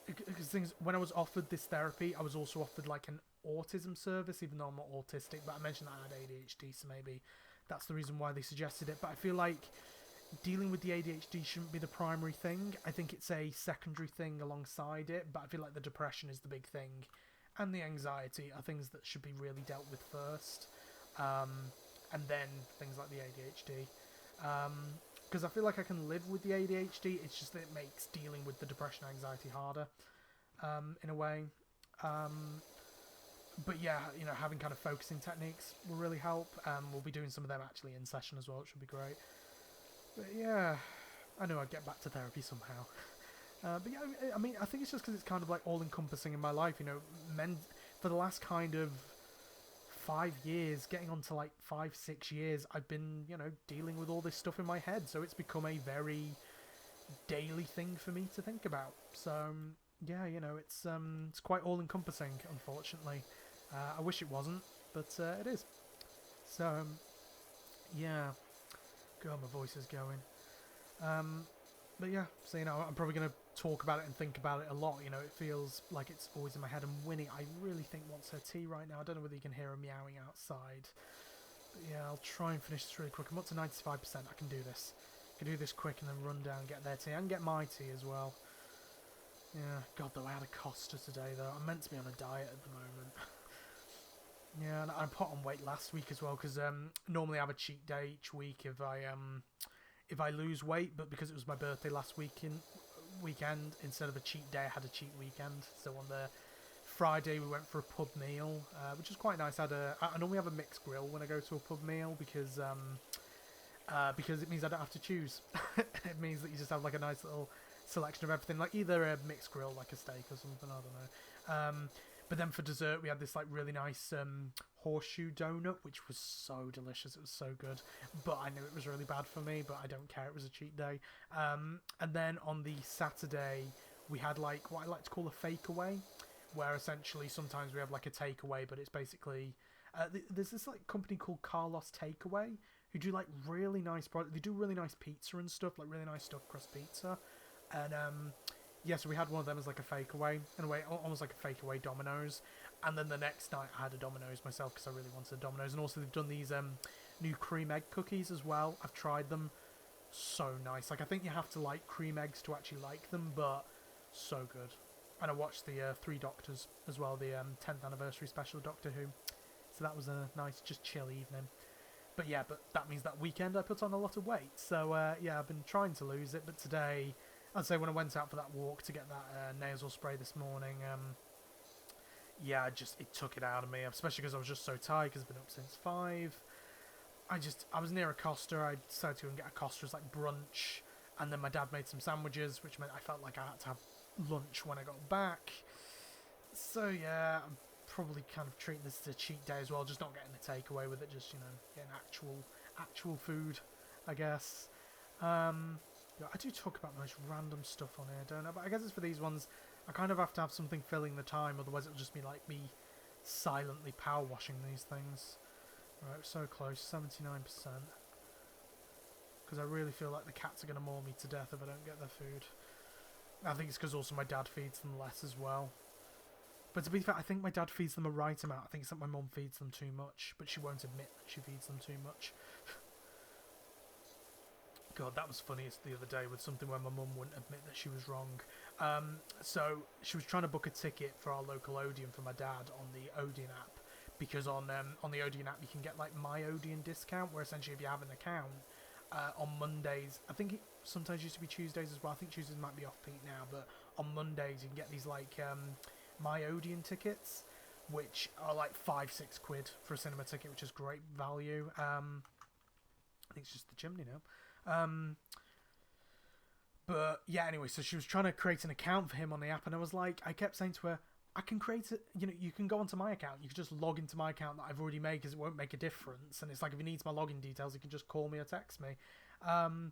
Because things, when I was offered this therapy, I was also offered like an autism service, even though I'm not autistic, but I mentioned that I had ADHD, so maybe that's the reason why they suggested it. But I feel like dealing with the ADHD shouldn't be the primary thing. I think it's a secondary thing alongside it, but I feel like the depression is the big thing, and the anxiety are things that should be really dealt with first, and then things like the ADHD. Because I feel like I can live with the ADHD, it's just that it makes dealing with the depression and anxiety harder, in a way. But yeah, you know, having kind of focusing techniques will really help. We'll be doing some of them actually in session as well, which should be great. But yeah, I knew I'd get back to therapy somehow. But yeah, I mean, I think it's just because it's kind of like all-encompassing in my life, you know. For the last kind of 5 years, getting on to like 5-6 years, I've been, you know, dealing with all this stuff in my head, so it's become a very daily thing for me to think about. So yeah, you know, it's quite all-encompassing, unfortunately. I wish it wasn't, but it is. So yeah, God, my voice is going. But yeah, so, you know, I'm probably going to talk about it and think about it a lot. You know, it feels like it's always in my head. And Winnie, I really think, wants her tea right now. I don't know whether you can hear her meowing outside. But yeah, I'll try and finish this really quick. I'm up to 95%. I can do this. I can do this quick and then run down and get their tea. And get my tea as well. Yeah, God, though, I had a Costa today, though. I'm meant to be on a diet at the moment. Yeah, and I put on weight last week as well, because normally I have a cheat day each week if I lose weight, but because it was my birthday last weekend, instead of a cheat day, I had a cheat weekend. So on the Friday, we went for a pub meal, which was quite nice. I normally have a mixed grill when I go to a pub meal, because it means I don't have to choose. It means that you just have like a nice little selection of everything, like either a mixed grill, like a steak or something, I don't know. But then for dessert, we had this like really nice horseshoe donut, which was so delicious. It was so good. But I knew it was really bad for me, but I don't care. It was a cheat day. And then on the Saturday, we had like what I like to call a fake away, where essentially sometimes we have like a takeaway, but it's basically there's this like company called Carlos Takeaway who do like really nice product. They do really nice pizza and stuff, like really nice stuffed crust pizza. And yeah, so we had one of them as like a fake away, in a way, almost like a fake away Domino's. And then the next night I had a Domino's myself because I really wanted a Domino's. And also they've done these new cream egg cookies as well. I've tried them. So nice. Like, I think you have to like cream eggs to actually like them, but so good. And I watched the Three Doctors as well, the 10th anniversary special of Doctor Who. So that was a nice, just chill evening. But yeah, but that means that weekend I put on a lot of weight. So yeah, I've been trying to lose it, but today, I'd say when I went out for that walk to get that nasal spray this morning, yeah, it took it out of me, especially because I was just so tired because I've been up since 5. I was near a Costa. I decided to go and get a Costa as like brunch, and then my dad made some sandwiches, which meant I felt like I had to have lunch when I got back. So yeah, I'm probably kind of treating this as a cheat day as well, just not getting a takeaway with it, just, you know, getting actual food, I guess. Yeah, I do talk about the most random stuff on here, don't I? But I guess it's for these ones, I kind of have to have something filling the time, otherwise it'll just be like me silently power washing these things. Right, so close, 79%. Because I really feel like the cats are going to maul me to death if I don't get their food. I think it's because also my dad feeds them less as well. But to be fair, I think my dad feeds them a right amount. I think it's that my mum feeds them too much, but she won't admit that she feeds them too much. God, that was funniest the other day with something where my mum wouldn't admit that she was wrong. So she was trying to book a ticket for our local Odeon for my dad on the Odeon app. Because on the Odeon app you can get like my Odeon discount, where essentially if you have an account on Mondays, I think it sometimes used to be Tuesdays as well, I think Tuesdays might be off peak now, but on Mondays you can get these like my Odeon tickets, which are like 5-6 quid for a cinema ticket, which is great value. I think it's just the chimney now. But yeah, anyway, so she was trying to create an account for him on the app, and I kept saying to her, I can create it, you know, you can go onto my account, you can just log into my account that I've already made, because it won't make a difference, and it's like if he needs my login details, he can just call me or text me, and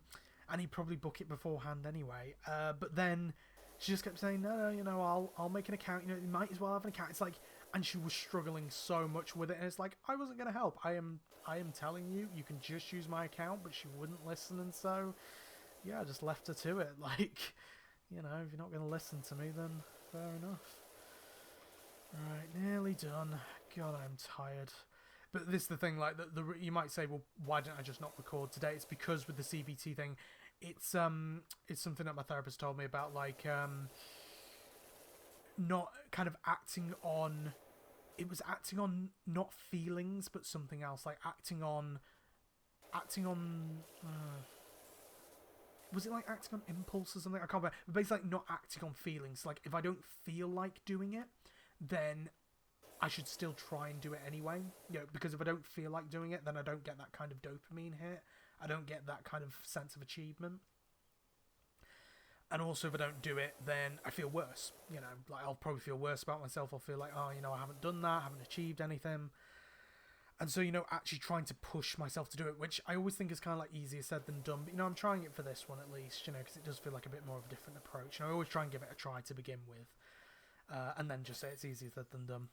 he'd probably book it beforehand anyway, but then she just kept saying, no, you know, I'll make an account, you know, you might as well have an account. It's like, and she was struggling so much with it, and it's like, I wasn't going to help, I am telling you, you can just use my account, but she wouldn't listen, and so, yeah, I just left her to it, like, you know, if you're not going to listen to me, then fair enough. Right, nearly done. God, I'm tired. But this is the thing, like, you might say, well, why didn't I just not record today? It's because with the CBT thing, it's something that my therapist told me about, like, not kind of acting on, it was acting on not feelings, but something else, like acting on, was it like acting on impulse or something? I can't remember. But basically, like, not acting on feelings. Like, if I don't feel like doing it, then I should still try and do it anyway. You know, because if I don't feel like doing it, then I don't get that kind of dopamine hit. I don't get that kind of sense of achievement. And also, if I don't do it, then I feel worse. You know, like, I'll probably feel worse about myself. I'll feel like, oh, you know, I haven't done that, I haven't achieved anything. And so, you know, actually trying to push myself to do it, which I always think is kind of like easier said than done. But, you know, I'm trying it for this one at least, you know, because it does feel like a bit more of a different approach. And I always try and give it a try to begin with. And then just say it's easier said than done.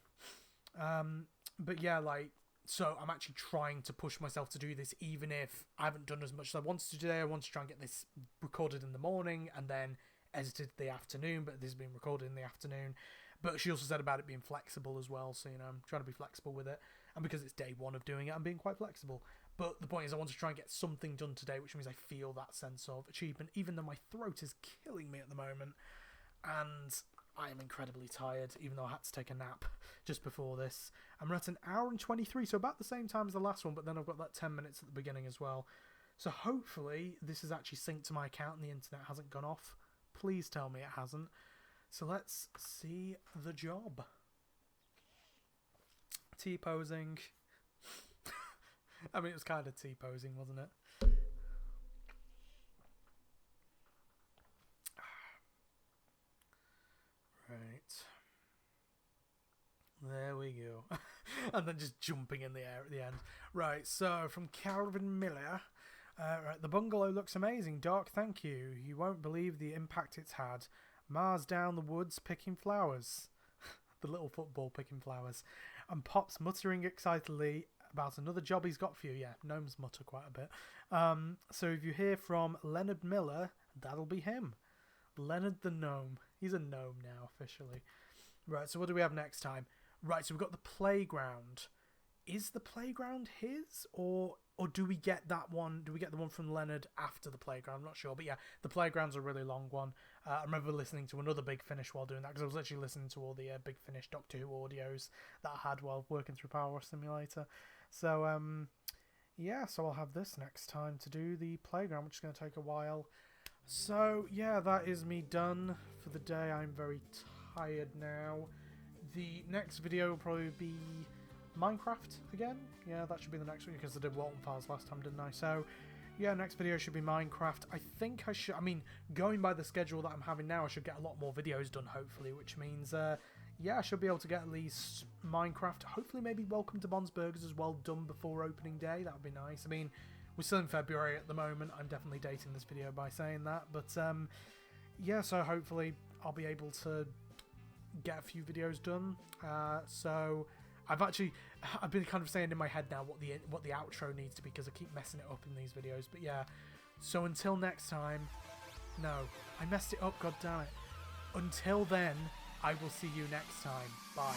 But yeah, like, so I'm actually trying to push myself to do this, even if I haven't done as much as I wanted to today. I want to try and get this recorded in the morning and then edited the afternoon, but this is being recorded in the afternoon. But she also said about it being flexible as well, so, you know, I'm trying to be flexible with it. And because it's day one of doing it, I'm being quite flexible. But the point is, I want to try and get something done today, which means I feel that sense of achievement, even though my throat is killing me at the moment. And I am incredibly tired, even though I had to take a nap just before this. I'm at 1 hour and 23, so about the same time as the last one, but then I've got that 10 minutes at the beginning as well. So hopefully this is actually synced to my account and the internet hasn't gone off. Please tell me it hasn't. So let's see the job. T-posing. I mean, it was kind of T-posing, wasn't it? Right. There we go. And then just jumping in the air at the end. Right, so from Calvin Miller. Right, the bungalow looks amazing. Dark, thank you. You won't believe the impact it's had. Mars down the woods picking flowers. The little football picking flowers. And Pop's muttering excitedly about another job he's got for you. Yeah, gnomes mutter quite a bit. So if you hear from Leonard Miller, that'll be him. Leonard the gnome. He's a gnome now, officially. Right, so what do we have next time? Right, so we've got the playground. Is the playground his? Or do we get that one? Do we get the one from Leonard after the playground? I'm not sure. But yeah, the playground's a really long one. I remember listening to another Big Finish while doing that, because I was literally listening to all the Big Finish Doctor Who audios that I had while working through PowerWash Simulator. So, yeah, so I'll have this next time to do the playground, which is going to take a while. So, yeah, that is me done for the day. I'm very tired now. The next video will probably be Minecraft again. Yeah, that should be the next one, because I did Walton Files last time, didn't I? So, yeah, next video should be Minecraft. I think I should... I mean, going by the schedule that I'm having now, I should get a lot more videos done, hopefully, which means... yeah, I should be able to get at least Minecraft. Hopefully, maybe Welcome to Bond's Burgers as well done before opening day. That would be nice. I mean, we're still in February at the moment. I'm definitely dating this video by saying that. But, yeah, so hopefully I'll be able to get a few videos done. So, I've been kind of saying in my head now what the outro needs to be, because I keep messing it up in these videos. But, yeah, so until next time... No, I messed it up, god damn it. Until then... I will see you next time. Bye.